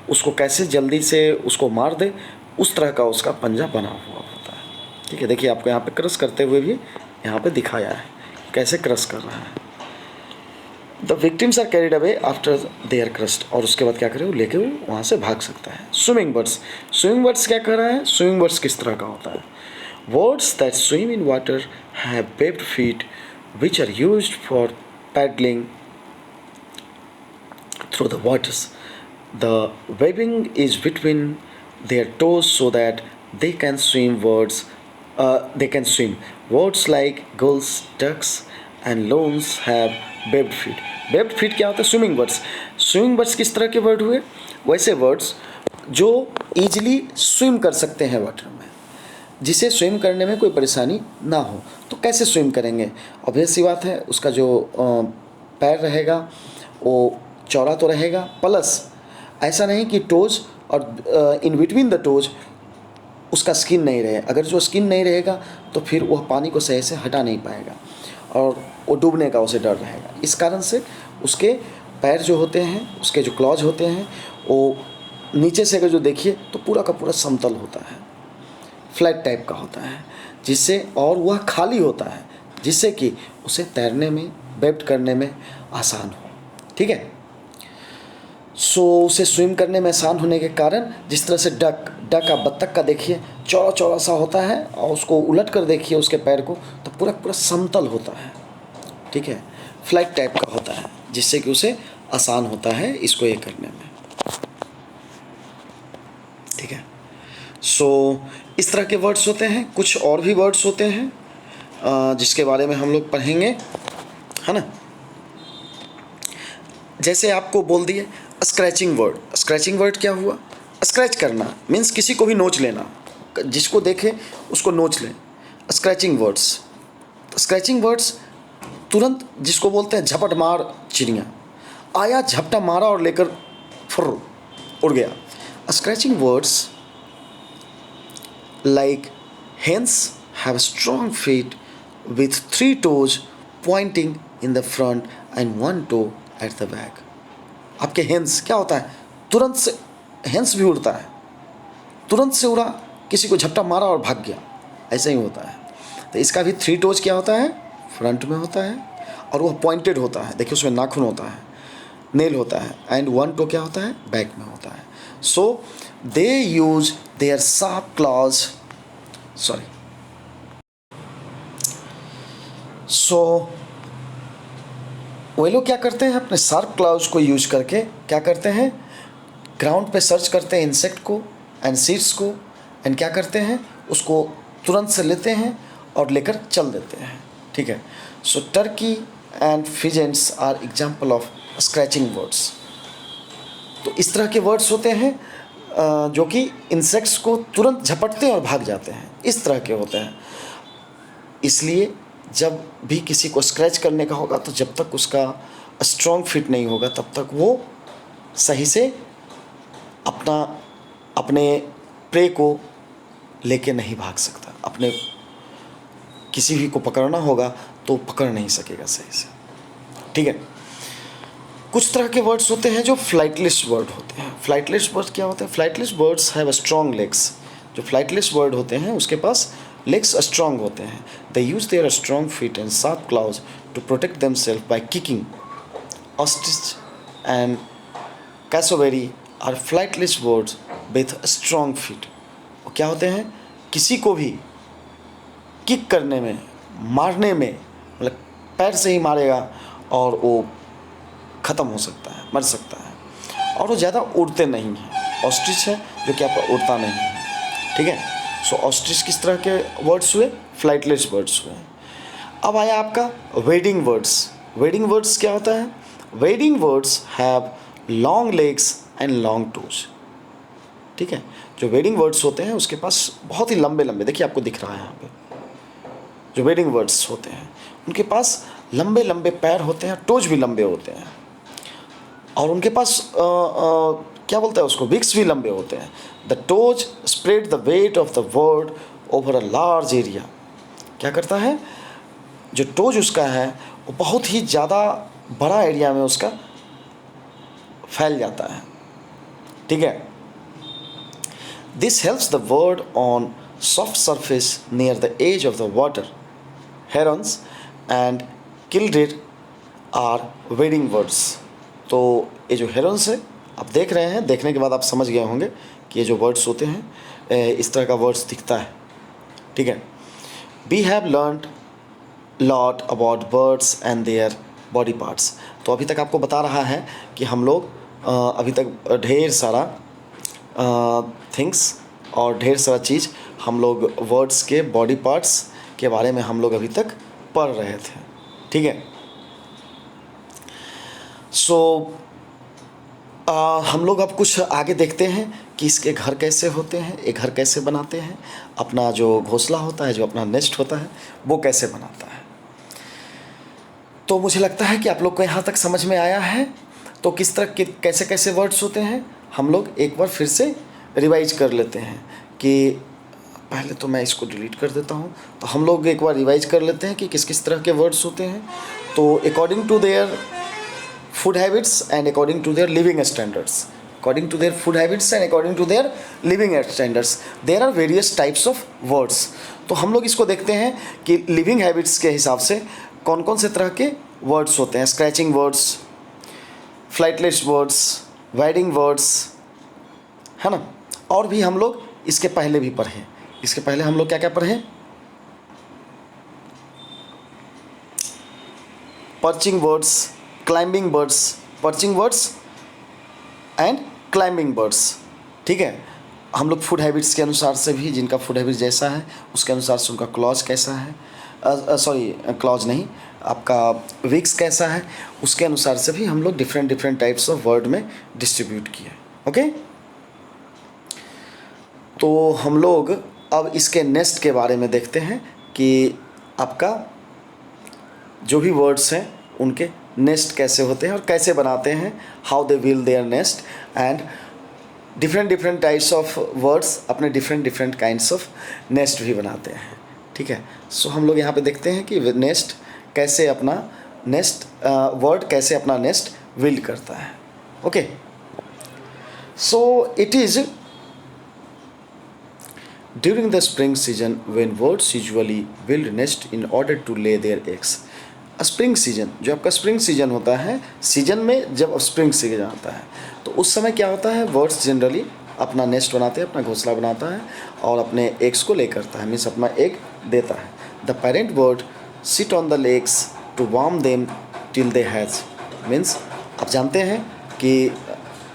उसको कैसे जल्दी से उसको मार दे, उस तरह का उसका पंजा बना हुआ होता है। ठीक है, देखिए आपको यहाँ पे क्रश करते हुए भी यहाँ पे दिखाया है कैसे क्रश कर रहा है। The victims are carried away after they are crushed, और उसके बाद क्या करे, वो लेके वो वहाँ से भाग सकता है। स्विमिंग बर्ड्स क्या कर रहा है, स्विमिंग बर्ड्स किस तरह का होता है। Birds that swim in water have webbed feet which are used for paddling through the waters. The webbing is between their toes so that they can swim. Words like gulls, ducks, and loans have webbed feet. Webbed feet क्या होता है? Swimming birds. Swimming birds किस तरह के word हुए? वैसे words जो easily swim कर सकते हैं वाटर में, जिसे स्विम करने में कोई परेशानी ना हो। तो कैसे स्विम करेंगे? ऑब्वियस सी बात है, उसका जो पैर रहेगा वो चौड़ा तो रहेगा, प्लस ऐसा नहीं कि टोज और इन बिटवीन द टोज उसका स्किन नहीं रहे। अगर जो स्किन नहीं रहेगा तो फिर वह पानी को सही से हटा नहीं पाएगा और वो डूबने का उसे डर रहेगा। इस कारण से उसके पैर जो होते हैं, उसके जो क्लॉज होते हैं, वो नीचे से अगर जो देखिए तो पूरा का पूरा समतल होता है, फ्लैट टाइप का होता है, जिससे और वह खाली होता है, जिससे कि उसे तैरने में, वेट करने में आसान हो। ठीक है। सो उसे स्विम करने में आसान होने के कारण, जिस तरह से डक का, बत्तख का देखिए चौड़ा चौड़ा सा होता है, और उसको उलट कर देखिए उसके पैर को तो पूरा पूरा समतल होता है। ठीक है, फ्लैट टाइप का होता है, जिससे कि उसे आसान होता है इसको ये करने में। ठीक है। सो इस तरह के वर्ड्स होते हैं। कुछ और भी वर्ड्स होते हैं जिसके बारे में हम लोग पढ़ेंगे, है ना। जैसे आपको बोल दिए स्क्रैचिंग वर्ड। स्क्रैचिंग वर्ड क्या हुआ? स्क्रैच करना मीन्स किसी को भी नोच लेना, जिसको देखे उसको नोच लें। Scratching words. स्क्रैचिंग वर्ड्स तुरंत जिसको बोलते हैं झपट मार चिड़िया, आया झपटा मारा और लेकर फुर उड़ गया। Scratching words like hens have strong feet with 3 toes pointing in the front and 1 toe at the back। आपके हेंस क्या होता है? तुरंत से हेंस भी उड़ता है, तुरंत से उड़ा, किसी को झपटा मारा और भाग गया, ऐसा ही होता है। तो इसका भी 3 टोज क्या होता है? फ्रंट में होता है, और वह पॉइंटेड होता है, देखिए उसमें नाखून होता है, नेल होता है, एंड 1 टो क्या होता है? बैक में होता है। सो दे यूज देयर शार्प क्लॉज, सो वे लोग क्या करते हैं? अपने शार्प क्लॉज को यूज करके क्या करते हैं? ग्राउंड पे सर्च करते हैं इंसेक्ट को एंड सीड्स को, एंड क्या करते हैं? उसको तुरंत से लेते हैं और लेकर चल देते हैं। ठीक है। So turkey and pheasants are example of scratching birds. तो इस तरह के वर्ड्स होते हैं जो कि इंसेक्ट्स को तुरंत झपटते हैं और भाग जाते हैं, इस तरह के होते हैं। इसलिए जब भी किसी को स्क्रैच करने का होगा तो जब तक उसका स्ट्रॉन्ग फिट नहीं होगा तब तक वो सही से अपने प्रे को लेके नहीं भाग सकता। अपने किसी भी को पकड़ना होगा तो पकड़ नहीं सकेगा सही से। ठीक है। कुछ तरह के वर्ड्स होते हैं जो फ्लाइटलेस वर्ड होते हैं। फ्लाइटलेस वर्ड क्या होते हैं? Flightless birds have strong legs. जो फ्लाइटलेस वर्ड होते हैं उसके पास लेग्स स्ट्रॉन्ग होते हैं। They use their strong feet and sharp claws to protect themselves by kicking. Ostrich and cassowary are flightless birds with strong feet. वो क्या होते हैं? किसी को भी किक करने में, मारने में, मतलब पैर से ही मारेगा और वो ख़त्म हो सकता है, मर सकता है, और वो ज़्यादा उड़ते नहीं हैं। ऑस्ट्रिच है जो कि आपका उड़ता नहीं है। ठीक है। सो ऑस्ट्रिच किस तरह के वर्ड्स हुए? फ्लाइटलेस वर्ड्स हुए। अब आया आपका वेडिंग वर्ड्स। वेडिंग वर्ड्स क्या होता है? Wedding words have long legs and long toes. ठीक है। जो वेडिंग वर्ड्स होते हैं उसके पास बहुत ही लंबे लंबे, देखिए आपको दिख रहा है यहाँ पे, जो वेडिंग वर्ड्स होते हैं उनके पास लंबे लंबे पैर होते हैं, टोज भी लंबे होते हैं, और उनके पास क्या बोलते हैं उसको, विक्स भी लंबे होते हैं। The toes spread the weight of the word over a large area. क्या करता है? जो टोज उसका है वो बहुत ही ज़्यादा बड़ा एरिया में उसका फैल जाता है। ठीक है। This helps the bird on soft surface near the edge of the water. Herons and killdeer are wading birds. तो ये जो हेरन्स है आप देख रहे हैं, देखने के बाद आप समझ गए होंगे कि ये जो वर्ड्स होते हैं इस तरह का वर्ड्स दिखता है। ठीक है। We have learned lot about birds and their body parts. तो अभी तक आपको बता रहा है कि हम लोग अभी तक ढेर सारा थिंग्स और ढेर सारा चीज़ हम लोग वर्ड्स के बॉडी पार्ट्स के बारे में हम लोग अभी तक पढ़ रहे थे। ठीक है। सो हम लोग अब कुछ आगे देखते हैं कि इसके घर कैसे होते हैं, एक घर कैसे बनाते हैं, अपना जो घोंसला होता है, जो अपना नेस्ट होता है, वो कैसे बनाता है। तो मुझे लगता है कि आप लोग को यहाँ तक समझ में आया है। तो किस तरह के कैसे कैसे वर्ड्स होते हैं हम लोग एक बार फिर से रिवाइज कर लेते हैं कि पहले तो मैं इसको डिलीट कर देता हूँ। तो हम लोग एक बार रिवाइज कर लेते हैं कि किस किस तरह के वर्ड्स होते हैं। तो according to their food habits and according to their living standards, according to their food habits and according to their living standards, there are various types of words. तो हम लोग इसको देखते हैं कि लिविंग हैबिट्स के हिसाब से कौन कौन से तरह के वर्ड्स होते हैं। Scratching birds, flightless birds, wading birds, है ना। और भी हम लोग इसके पहले भी पढ़े। इसके पहले हम लोग क्या क्या पढ़े? Perching birds, climbing birds, perching birds and climbing birds. ठीक है। हम लोग फूड हैबिट्स के अनुसार से भी, जिनका फूड हैबिट जैसा है उसके अनुसार से उनका क्लॉज कैसा है, सॉरी क्लॉज नहीं, आपका वीक्स कैसा है, उसके अनुसार से भी हम लोग different different types of word में डिस्ट्रीब्यूट किए। ओके। तो हम लोग अब इसके नेस्ट के बारे में देखते हैं कि आपका जो भी वर्ड्स हैं उनके नेस्ट कैसे होते हैं और कैसे बनाते हैं, how they build their nest, and different different types of birds अपने different different kinds of nest भी बनाते हैं। ठीक है। सो हम लोग यहाँ पे देखते हैं कि नेस्ट कैसे अपना नेस्ट वर्ड कैसे अपना नेस्ट बिल्ड करता है। Okay. So it is during the spring season when birds usually build nest in order to lay their eggs. Spring season, जो आपका स्प्रिंग सीजन होता है, सीजन में जब स्प्रिंग सीजन आता है तो उस समय क्या होता है, बर्ड्स जनरली अपना नेस्ट बनाते हैं, अपना घोंसला बनाता है और अपने एग्स को ले करता है, मीन्स अपना एग देता है। The parent bird sit on the eggs to warm them till they hatch. Means आप जानते हैं कि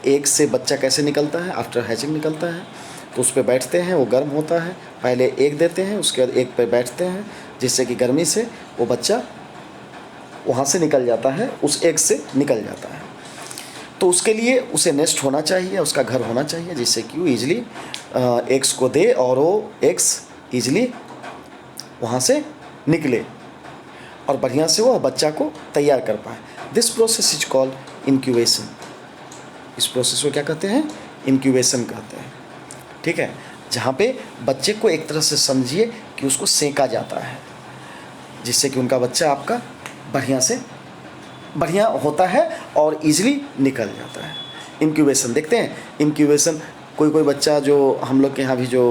एग से बच्चा कैसे निकलता है, आफ्टर हैचिंग निकलता है, तो उस पर बैठते हैं, वो गर्म होता है, पहले एग देते हैं, उसके बाद एग पर बैठते हैं, जिससे कि गर्मी से वो बच्चा वहाँ से निकल जाता है, उस एग से निकल जाता है। तो उसके लिए उसे नेस्ट होना चाहिए, उसका घर होना चाहिए, जिससे कि वो ईजिली एग्स को दे और वो एग्स ईजिली वहाँ से निकले और बढ़िया से वो बच्चा को तैयार कर पाए। This process is called incubation. इस प्रोसेस को क्या कहते हैं? इंक्यूबेशन कहते हैं। ठीक है। जहाँ पे बच्चे को एक तरह से समझिए कि उसको सेका जाता है, जिससे कि उनका बच्चा आपका बढ़िया होता है और इजीली निकल जाता है। इंक्यूबेशन देखते हैं। इंक्यूबेशन कोई बच्चा जो हम लोग के यहाँ भी जो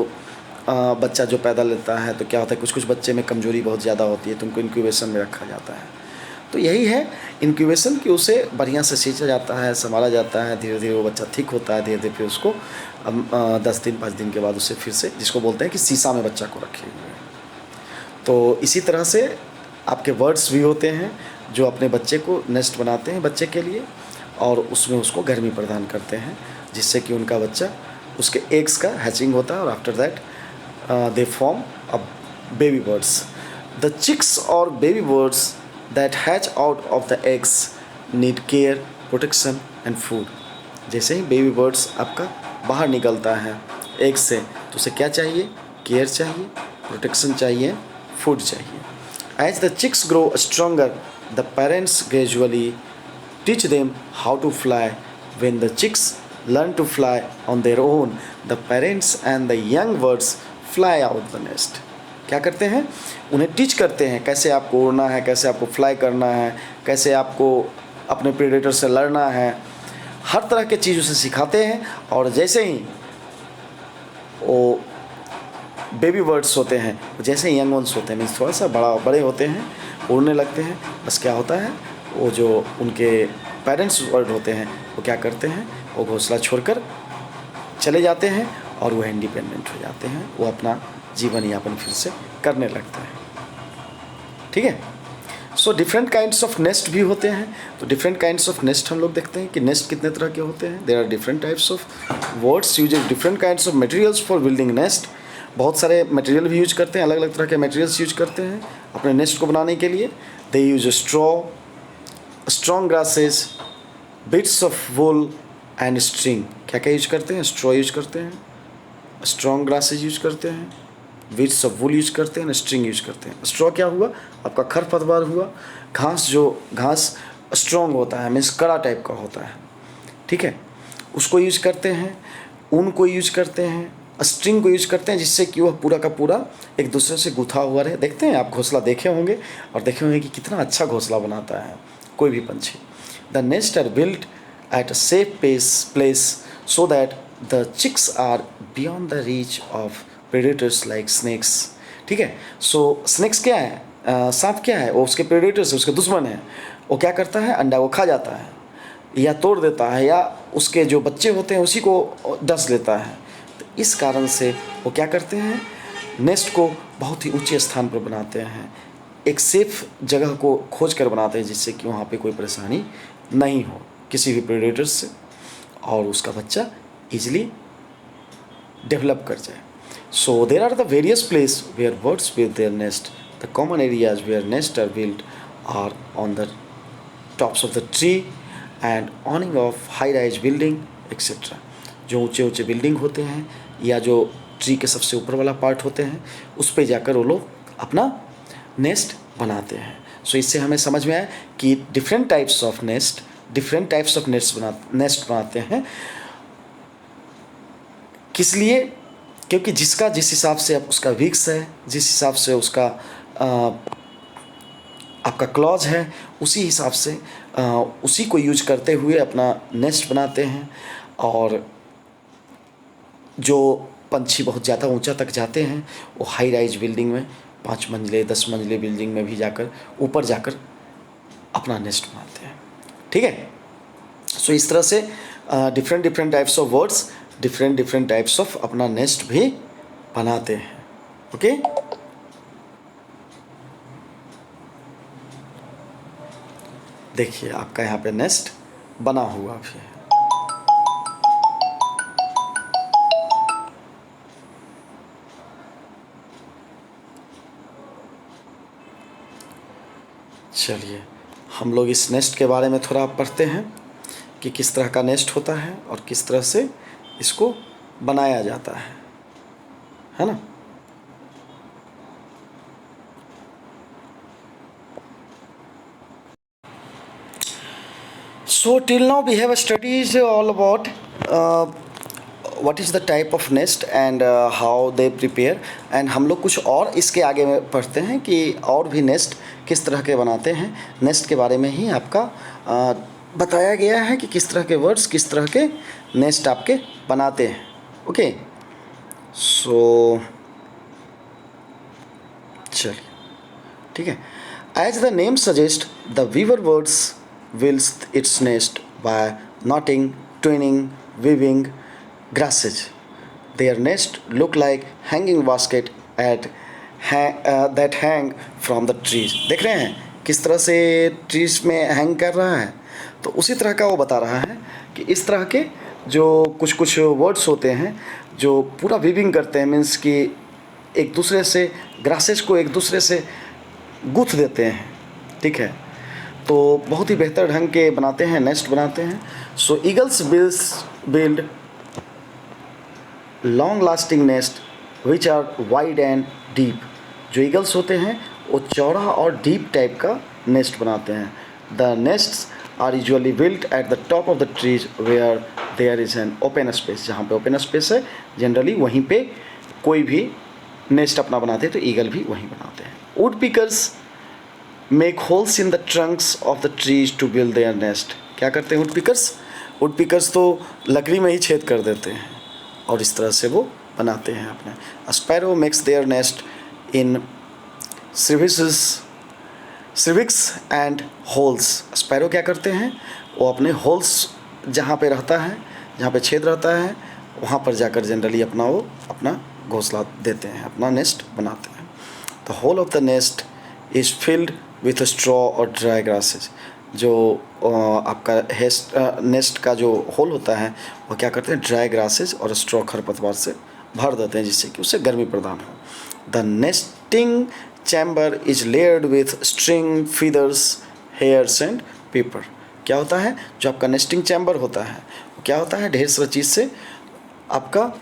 बच्चा जो पैदा लेता है तो क्या होता है, कुछ बच्चे में कमजोरी बहुत ज़्यादा होती है तो उनको इंक्यूबेशन में रखा जाता है। तो यही है इंक्यूबेशन कि उसे बढ़िया से सींचा जाता है, संभाला जाता है, धीरे धीरे वो बच्चा ठीक होता है, धीरे धीरे फिर उसको 10 दिन 5 दिन के बाद उसे फिर से, जिसको बोलते हैं कि शीशा में बच्चा को रखे हुए। तो इसी तरह से आपके वर्ड्स भी होते हैं जो अपने बच्चे को नेस्ट बनाते हैं बच्चे के लिए और उसमें उसको गर्मी प्रदान करते हैं, जिससे कि उनका बच्चा उसके एग्स का हैचिंग होता है और after that they form a baby birds. The chicks और baby birds that hatch out of the eggs need care, protection and food. जैसे ही बेबी बर्ड्स आपका बाहर निकलता है एग से तो उसे क्या चाहिए? केयर चाहिए, प्रोटेक्शन चाहिए, फूड चाहिए। As the chicks grow stronger, the parents gradually teach them how to fly. When the chicks learn to fly on their own, the parents and the young birds fly out the nest. क्या करते हैं? उन्हें teach करते हैं कैसे आपको उड़ना है, कैसे आपको फ्लाई करना है, कैसे आपको अपने प्रेडेटर से लड़ना है, हर तरह के चीज़ उसे सिखाते हैं। और जैसे ही वो बेबी बर्ड्स होते हैं, जैसे यंग वंस होते हैं, मीन्स थोड़ा सा बड़े होते हैं, उड़ने लगते हैं, बस क्या होता है वो जो उनके पेरेंट्स बर्ड होते हैं वो क्या करते हैं, वो घोंसला छोड़कर चले जाते हैं और वो इंडिपेंडेंट हो जाते हैं, वो अपना जीवन यापन फिर से करने लगते हैं। ठीक है। So different kinds of nest भी होते हैं। तो डिफरेंट काइंड्स ऑफ नेस्ट हम लोग देखते हैं कि नेस्ट कितने तरह के होते हैं। There are different types of birds uses different kinds of materials for building nest. बहुत सारे मटेरियल भी यूज करते हैं, अलग अलग तरह के मटेरियल्स यूज करते हैं अपने नेस्ट को बनाने के लिए they use straw, strong grasses, bits of wool and string. क्या क्या यूज करते हैं? स्ट्रॉ यूज करते हैं, स्ट्रॉन्ग ग्रासेस यूज करते हैं, बिट्स ऑफ वुल यूज करते हैं, स्ट्रिंग यूज करते हैं। स्ट्रॉ क्या हुआ? आपका खरपतवार हुआ, घास, जो घास स्ट्रॉन्ग होता है, मीन्स कड़ा टाइप का होता है, ठीक है, उसको यूज करते हैं। ऊन को यूज करते हैं, स्ट्रिंग को यूज करते हैं, जिससे कि वह पूरा का पूरा एक दूसरे से गुथा हुआ रहे। देखते हैं, आप घोंसला देखे होंगे और देखे होंगे कि कितना अच्छा घोंसला बनाता है कोई भी पंछी। The nest are built at a safe place so that the chicks are beyond the reach of predators like snakes. ठीक है, सो स्नेक्स क्या है? सांप क्या है? वो उसके प्रेडेटर्स है, उसके दुश्मन है। वो क्या करता है? अंडा को खा जाता है या तोड़ देता है, या उसके जो बच्चे होते हैं उसी को डस लेता है। तो इस कारण से वो क्या करते हैं? नेस्ट को बहुत ही ऊंचे स्थान पर बनाते हैं, एक सेफ जगह को खोज कर बनाते हैं, जिससे कि वहाँ पे कोई परेशानी नहीं हो किसी भी प्रेडेटर्स से, और उसका बच्चा इजीली डेवलप कर जाए। So there are the various place where birds build their nest. The common areas where nest are build are on the tops of the tree and awning of high rise building etcetera. जो ऊंचे ऊंचे building होते हैं या जो tree के सबसे ऊपर वाला पार्ट होते हैं, उस पे जाकर वो लोग अपना नेस्ट बनाते हैं। सो इससे हमें समझ में आया कि different types of nest nest बनाते हैं। किस लिए? क्योंकि जिसका जिस हिसाब से अब उसका विक्स है, जिस हिसाब से उसका आपका क्लॉज है, उसी हिसाब से उसी को यूज करते हुए अपना नेस्ट बनाते हैं। और जो पंछी बहुत ज़्यादा ऊंचा तक जाते हैं, वो हाई राइज बिल्डिंग में 5 मंजिले 10 मंजिले बिल्डिंग में भी जाकर ऊपर जाकर अपना नेस्ट बनाते हैं। ठीक है, सो इस तरह से different types of birds different types of अपना नेस्ट भी बनाते हैं। ओके, देखिए आपका यहाँ पे नेस्ट बना हुआ भी है। चलिए हम लोग इस नेस्ट के बारे में थोड़ा पढ़ते हैं कि किस तरह का नेस्ट होता है और किस तरह से इसको बनाया जाता है ना। So till now we have studied all about what is the type of nest and how they prepare, and हम लोग कुछ और इसके आगे में पढ़ते हैं कि और भी नेस्ट किस तरह के बनाते हैं। नेस्ट के बारे में ही आपका बताया गया है कि किस तरह के वर्ड्स किस तरह के नेस्ट आपके बनाते हैं। ओके, सो चलिए ठीक है। As the name suggest the weaver birds builds its nest by knotting, twining, weaving grasses. Their nest look like hanging basket that hang from the trees. देख रहे हैं किस तरह से ट्रीज में हैंग कर रहा है। तो उसी तरह का वो बता रहा है कि इस तरह के जो कुछ कुछ वर्ड्स होते हैं जो पूरा वीविंग करते हैं, मीन्स कि एक दूसरे से ग्रासेस को एक दूसरे से गूंथ देते हैं। ठीक है, तो बहुत ही बेहतर ढंग के बनाते हैं, नेस्ट बनाते हैं। So eagles build long lasting nest which are wide and deep. जो ईगल्स होते हैं वो चौड़ा और डीप टाइप का नेस्ट बनाते हैं। The nests are usually built at the top of the trees where there is an open space. जहाँ पे ओपन स्पेस है जनरली वहीं पे कोई भी नेस्ट अपना बनाते हैं, तो ईगल भी वहीं बनाते हैं। Woodpeckers make holes in the trunks of the trees to build their nest. क्या करते हैं वुड पिकर्स तो लकड़ी में ही छेद कर देते हैं और इस तरह से वो बनाते हैं अपने। Sparrow makes there nest in civics and holes. Sparrow क्या करते हैं? वो अपने होल्स जहाँ पे रहता है, जहाँ पे छेद रहता है, वहाँ पर जाकर जनरली अपना घोंसला देते हैं, अपना नेस्ट बनाते हैं। The hole of the nest is filled with straw और ड्राई ग्रासेस। जो आपका नेस्ट का जो होल होता है वो क्या करते हैं? ड्राई ग्रासेस और स्ट्रॉ खरपतवार से भर देते हैं, जिससे कि उससे गर्मी प्रदान हो। The nesting chamber is layered with string, feathers, hairs and paper. क्या होता है, जो आपका नेस्टिंग चैम्बर होता है वो क्या होता है, ढेर सारी चीज़ से आपका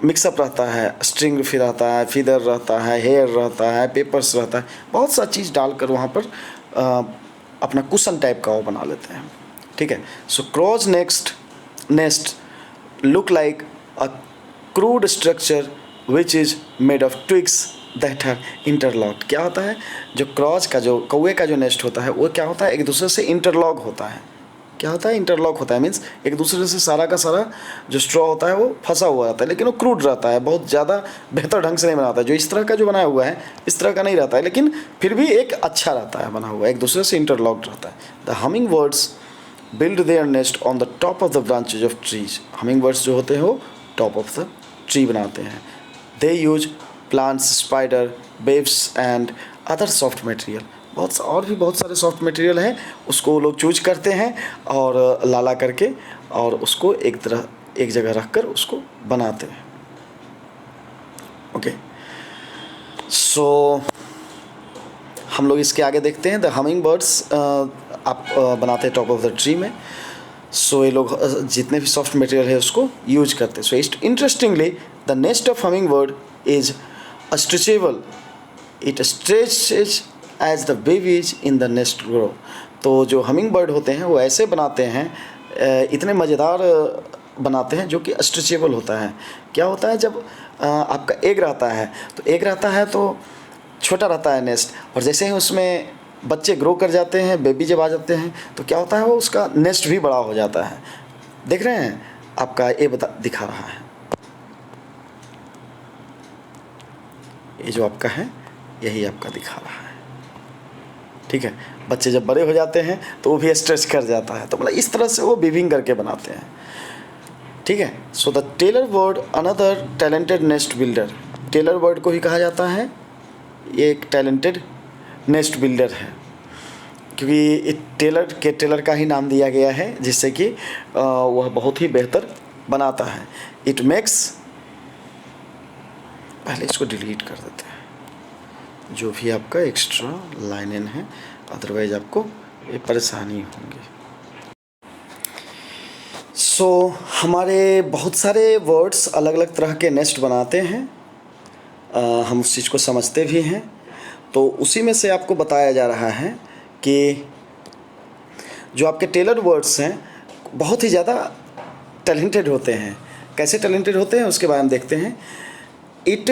मिक्सअप रहता है, स्ट्रिंग फिर रहता है, फीदर रहता है, हेयर रहता है, पेपर्स रहता है, बहुत सा चीज़ डालकर वहाँ पर अपना कुशन टाइप का वो बना लेते हैं। ठीक है। So crows nest look like a crude structure which is made of twigs that are interlocked. क्या होता है, जो क्रॉस का, जो कौवे का जो नेस्ट होता है वो क्या होता है, एक दूसरे से इंटरलॉक होता है। क्या होता है, इंटरलॉक होता है, मीन्स एक दूसरे से सारा का सारा जो स्ट्रॉ होता है वो फंसा हुआ रहता है, लेकिन वो क्रूड रहता है, बहुत ज़्यादा बेहतर ढंग से नहीं बनाता है। जो इस तरह का जो बनाया हुआ है इस तरह का नहीं रहता है, लेकिन फिर भी एक अच्छा रहता है बना हुआ, एक दूसरे से इंटरलॉक्ड रहता है। The humming birds build their nest on the top of the branches of trees. Humming birds जो होते हैं वो टॉप ऑफ द ट्री बनाते हैं। They use plants, spider, webs and other soft material. और भी बहुत सारे सॉफ्ट मटेरियल हैं, उसको लोग चूज करते हैं और लाला करके और उसको एक जगह रख कर उसको बनाते हैं। ओके, सो हम लोग इसके आगे देखते हैं। द हमिंग बर्ड्स आप बनाते हैं टॉप ऑफ द ट्री में। सो ये लोग जितने भी सॉफ्ट मटेरियल है उसको यूज करते हैं। So interestingly the nest of humming bird is stretchable, it stretches as the babies in the nest grow. तो जो हमिंग बर्ड होते हैं वो ऐसे बनाते हैं, इतने मज़ेदार बनाते हैं जो कि स्ट्रेचेबल होता है। क्या होता है, जब आपका एग रहता है तो एग रहता है तो छोटा रहता है नेस्ट, और जैसे ही उसमें बच्चे ग्रो कर जाते हैं, बेबी जब आ जाते हैं तो क्या होता है, वो उसका नेस्ट भी बड़ा हो जाता है। देख रहे हैं, आपका ये दिखा रहा है, ये जो आपका है यही आपका दिखा रहा है। ठीक है, बच्चे जब बड़े हो जाते हैं तो वो भी स्ट्रेच कर जाता है, तो मतलब इस तरह से वो वीविंग करके बनाते हैं। ठीक है। So the tailor bird another talented nest builder. Tailor bird को भी कहा जाता है, ये एक टैलेंटेड नेस्ट बिल्डर है, क्योंकि टेलर का ही नाम दिया गया है, जिससे कि वह बहुत ही बेहतर बनाता है। इट मेक्स, पहले इसको डिलीट कर देते हैं, जो भी आपका एक्स्ट्रा लाइनें हैं, अदरवाइज आपको ये परेशानी होंगी। सो हमारे बहुत सारे वर्ड्स अलग अलग तरह के नेस्ट बनाते हैं, हम उस चीज़ को समझते भी हैं। तो उसी में से आपको बताया जा रहा है कि जो आपके टेलर वर्ड्स हैं बहुत ही ज़्यादा टैलेंटेड होते हैं। कैसे टैलेंटेड होते हैं उसके बारे में देखते हैं। It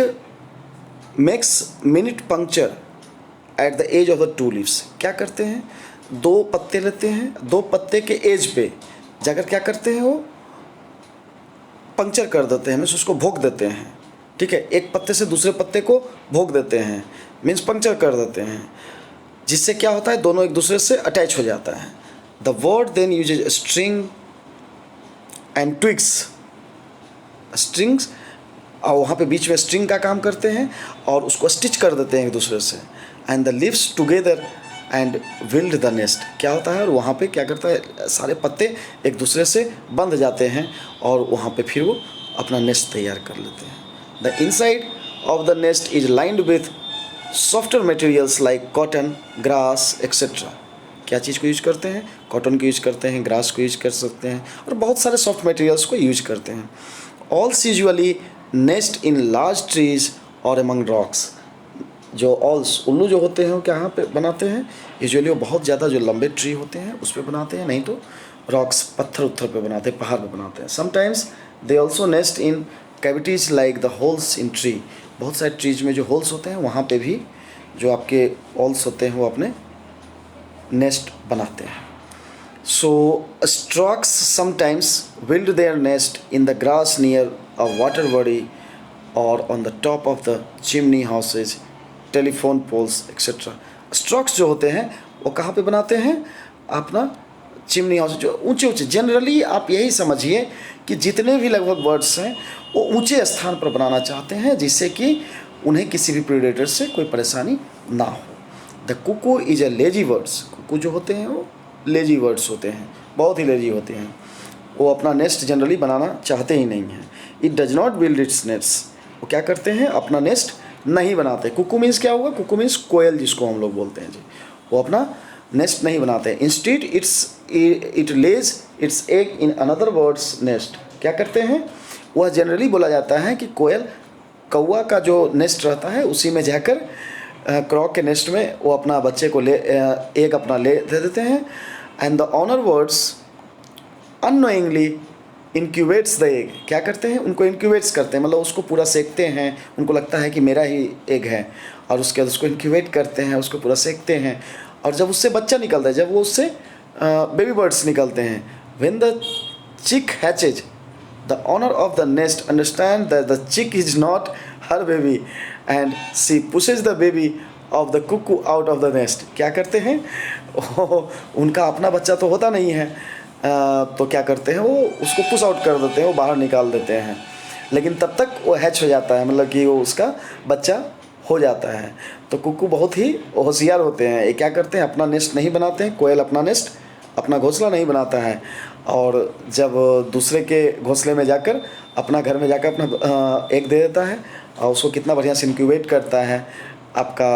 makes minute puncture at the edge of the two leaves. क्या करते हैं, दो पत्ते लेते हैं, दो पत्ते के एज पे जाकर क्या करते हैं, वो पंक्चर कर देते हैं, मीन्स उसको भोंक देते हैं। ठीक है, एक पत्ते से दूसरे पत्ते को भोंक देते हैं, मीन्स पंक्चर कर देते हैं, जिससे क्या होता है, दोनों एक दूसरे से अटैच हो जाता है। The bird then uses string and twigs. Strings, और वहाँ पे बीच में स्ट्रिंग का काम करते हैं और उसको स्टिच कर देते हैं एक दूसरे से। And the leaves together and build the nest. क्या होता है, और वहाँ पे क्या करता है, सारे पत्ते एक दूसरे से बंध जाते हैं और वहाँ पे फिर वो अपना नेस्ट तैयार कर लेते हैं। The inside of the nest is lined with softer materials like cotton, grass etcetera. क्या चीज़ को यूज करते हैं, कॉटन को यूज करते हैं, ग्रास को यूज कर सकते हैं, और बहुत सारे सॉफ्ट मटेरियल्स को यूज करते हैं। Owls usually nest in large trees और अमंग रॉक्स। जो ऑल्स, उल्लू जो होते हैं वो कहाँ पे बनाते हैं, यूजुअली वो बहुत ज़्यादा जो लंबे ट्री होते हैं उस पर बनाते हैं, नहीं तो रॉक्स, पत्थर उत्थर पे बनाते हैं, पहाड़ पे बनाते हैं। Sometimes they also nest in cavities like the holes in tree. बहुत सारे ट्रीज में जो होल्स होते हैं वहाँ पे भी जो आपके ऑल्स होते हैं वो अपने नेस्ट बनाते हैं। So storks sometimes build their nest in the grass near a water body और on the top of the chimney houses, telephone poles etcetera. Storks जो होते हैं वो कहाँ पे बनाते हैं, अपना चिमनी हाउस, जो ऊंचे ऊंचे, जनरली आप यही समझिए कि जितने भी लगभग बर्ड्स हैं वो ऊंचे स्थान पर बनाना चाहते हैं, जिससे कि उन्हें किसी भी प्रेडेटर से कोई परेशानी ना हो। The cuckoo is a lazy birds. Cuckoo जो होते हैं वो लेजी बर्ड्स होते हैं, बहुत ही लेजी होते हैं, वो अपना नेस्ट जनरली बनाना चाहते ही नहीं हैं। It does not build its nest. वो क्या करते हैं, अपना नेस्ट नहीं बनाते। कुकू मीन्स क्या हुआ? कुकू मीन्स कोयल जिसको हम लोग बोलते हैं जी, वो अपना नेस्ट नहीं बनाते। Instead it Lay's it's egg in another birds nest. क्या करते हैं? वह जनरली बोला जाता है कि कोयल कौवा का जो नेस्ट रहता है उसी में जाकर क्रॉक के नेस्ट में वो अपना बच्चे को एग अपना ले दे देते हैं। And the owner birds unknowingly incubates the egg. क्या करते हैं? उनको इंक्यूबेट्स करते हैं, मतलब उसको पूरा सेकते हैं, उनको लगता है कि मेरा ही एग है, और उसके बाद उसको इंक्यूबेट करते हैं, उसको पूरा सेकते हैं, और जब उससे बच्चा निकलता है, जब वो उससे बेबी बर्ड्स निकलते हैं, when the chick hatches the owner of the nest understand that the chick is not her baby and she pushes the baby of the cuckoo out of the nest. क्या करते हैं? उनका अपना बच्चा तो होता नहीं है, तो क्या करते हैं? वो उसको पुश आउट कर देते हैं, वो बाहर निकाल देते हैं, लेकिन तब तक वो हैच हो जाता है, मतलब कि वो उसका बच्चा हो जाता है। तो कुक्कू बहुत ही होशियार होते हैं। ये क्या करते हैं? अपना नेस्ट नहीं बनाते हैं। कोयल अपना नेस्ट, अपना घोंसला नहीं बनाता है, और जब दूसरे के घोंसले में जाकर अपना घर में जाकर अपना एग दे देता है, और उसको कितना बढ़िया से इंक्यूबेट करता है आपका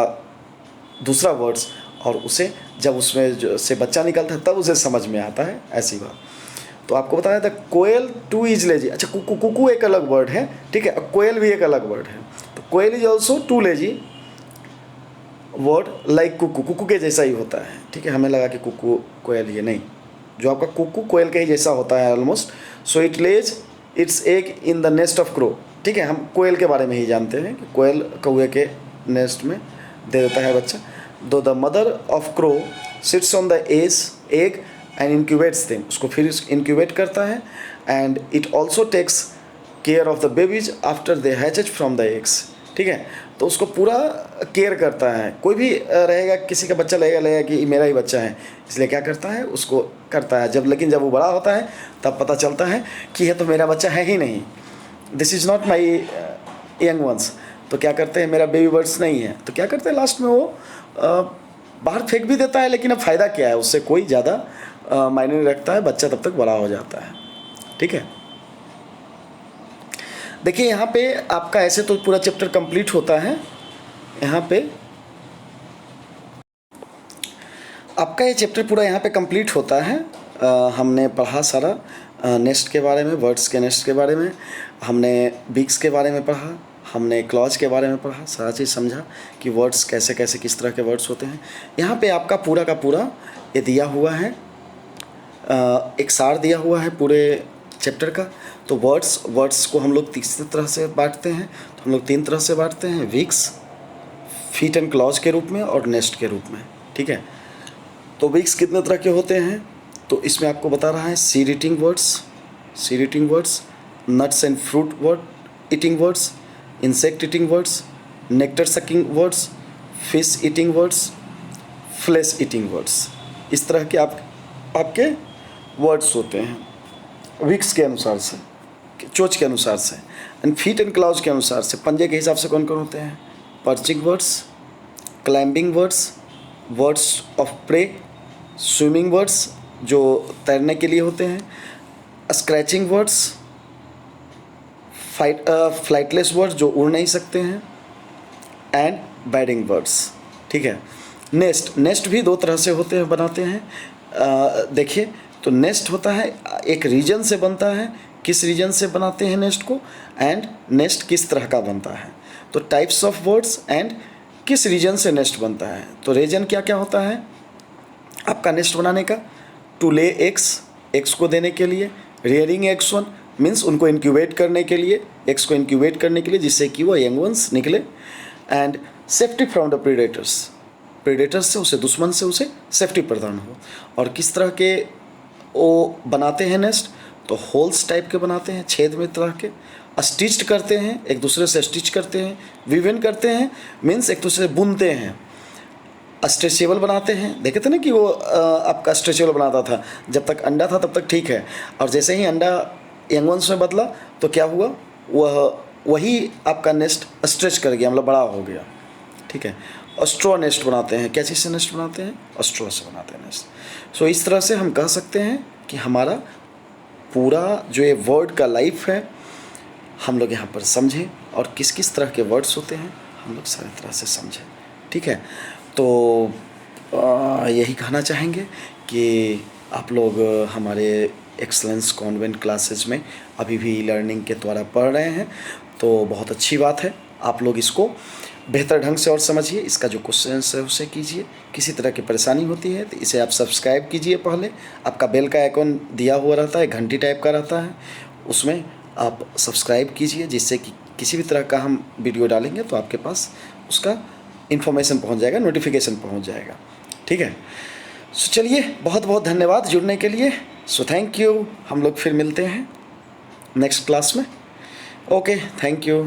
दूसरा बर्ड्स, और उसे जब उसमें से बच्चा निकलता है तब उसे समझ में आता है, ऐसी बात। तो आपको बताया था कोयल टू इज लेजी। अच्छा, कुकू, कुकू एक अलग वर्ड है, ठीक है, कोयल भी एक अलग वर्ड है। तो koel is also too lazy bird like cuckoo, cuckoo के जैसा ही होता है, ठीक है। हमें लगा कि कुकू कोयल ये नहीं, जो आपका कुकू कोयल के ही जैसा होता है almost. So it Lay's it's egg in the nest of crow, ठीक है। हम कोयल के बारे में ही जानते हैं कि कोयल कौए के नेस्ट में दे देता है बच्चा। Though the mother of crow sits on the egg and incubates them, उसको फिर इंक्यूबेट करता है। And it also takes care of the babies after they hatches from the eggs, ठीक है। तो उसको पूरा केयर करता है। कोई भी रहेगा, किसी का बच्चा लगेगा कि मेरा ही बच्चा है, इसलिए क्या करता है? उसको करता है। लेकिन जब वो बड़ा होता है तब पता चलता है कि यह तो मेरा बच्चा है ही नहीं, this is not my young ones. तो क्या करते हैं? मेरा बेबी बर्ड्स नहीं है। तो क्या करते हैं? लास्ट में वो बाहर फेंक भी देता है, लेकिन अब फ़ायदा क्या है? उससे कोई ज़्यादा मायने नहीं रखता है, बच्चा तब तक बड़ा हो जाता है, ठीक है। देखिए यहाँ पे आपका ऐसे तो पूरा चैप्टर कंप्लीट होता है। यहाँ पे आपका ये चैप्टर पूरा यहाँ पे कंप्लीट होता है। हमने पढ़ा सारा नेस्ट के बारे में, वर्ड्स के नेस्ट के बारे में, हमने बीक्स के बारे में पढ़ा, हमने क्लॉज के बारे में पढ़ा, सारा चीज़ समझा कि वर्ड्स कैसे कैसे किस तरह के वर्ड्स होते हैं। यहाँ पे आपका पूरा का पूरा ये दिया हुआ है, एक सार दिया हुआ है पूरे चैप्टर का। तो वर्ड्स को हम लोग तीसरी तरह से बांटते हैं। तो हम लोग 3 तरह से बांटते हैं, वीक्स, फीट एंड क्लॉज के रूप में और नेस्ट के रूप में, ठीक है। तो वीक्स कितने तरह के होते हैं? तो इसमें आपको बता रहा है seed eating birds, nuts and fruit eating birds, insect eating birds, nectar sucking birds, fish eating birds, flesh eating birds. इस तरह के आपके वर्ड्स होते हैं वीक्स के अनुसार से, चोच के अनुसार से। एंड फीट एंड क्लाउज के अनुसार से, पंजे के हिसाब से कौन कौन होते हैं? Perching birds, climbing birds, birds of prey, swimming birds जो तैरने के लिए होते हैं, स्क्रैचिंग वर्ड्स, फ्लाइटलेस वर्ड्स जो उड़ नहीं सकते हैं, एंड बैडिंग वर्ड्स, ठीक है। नेस्ट भी 2 तरह से होते हैं, बनाते हैं। देखिए, तो नेस्ट होता है एक रीजन से बनता है, किस रीजन से बनाते हैं नेस्ट को, एंड नेस्ट किस तरह का बनता है। तो टाइप्स ऑफ वर्ड्स एंड किस रीजन से नेस्ट बनता है। तो रीजन क्या क्या होता है आपका नेस्ट बनाने का? टू ले एग्स को देने के लिए, रियरिंग एग्स वन मीन्स उनको इंक्यूबेट करने के लिए, एग्स को इंक्यूबेट करने के लिए जिससे कि वो यंग वंस निकले, and safety from the predators से, उसे दुश्मन से उसे सेफ्टी प्रदान हो। और किस तरह के वो बनाते हैं नेस्ट? तो होल्स टाइप के बनाते हैं, छेद में तरह के, स्टिच्ड करते हैं, एक दूसरे से स्टिच करते हैं, विवेन करते हैं मीन्स एक दूसरे से बुनते हैं, स्ट्रेचेबल बनाते हैं। देखे थे ना कि वो आपका स्ट्रेचेबल बनाता था, जब तक अंडा था तब तक ठीक है, और जैसे ही अंडा यंग वंस में बदला तो क्या हुआ? वही आपका नेस्ट स्ट्रेच कर गया, मतलब बड़ा हो गया, ठीक है। स्ट्रॉ नेस्ट बनाते हैं। क्या चीज़ से नेस्ट बनाते हैं? स्ट्रॉ से बनाते हैं नेस्ट। सो इस तरह से हम कह सकते हैं कि हमारा पूरा जो ये वर्ड का लाइफ है हम लोग यहाँ पर समझें, और किस किस तरह के वर्ड्स होते हैं हम लोग सारी तरह से समझें। ठीक है, तो यही कहना चाहेंगे कि आप लोग हमारे एक्सलेंस कॉन्वेंट क्लासेस में अभी भी लर्निंग के द्वारा पढ़ रहे हैं, तो बहुत अच्छी बात है। आप लोग इसको बेहतर ढंग से और समझिए, इसका जो क्वेश्चन है उसे कीजिए। किसी तरह की परेशानी होती है तो इसे आप सब्सक्राइब कीजिए। पहले आपका बेल का आइकॉन दिया हुआ रहता है, घंटी टाइप का रहता है, उसमें आप सब्सक्राइब कीजिए, जिससे कि किसी भी तरह का हम वीडियो डालेंगे तो आपके पास उसका इन्फॉर्मेशन पहुंच जाएगा, नोटिफिकेशन पहुंच जाएगा। ठीक है, सो चलिए, बहुत बहुत धन्यवाद जुड़ने के लिए। सो थैंक यू, हम लोग फिर मिलते हैं नेक्स्ट क्लास में। Okay, thank you.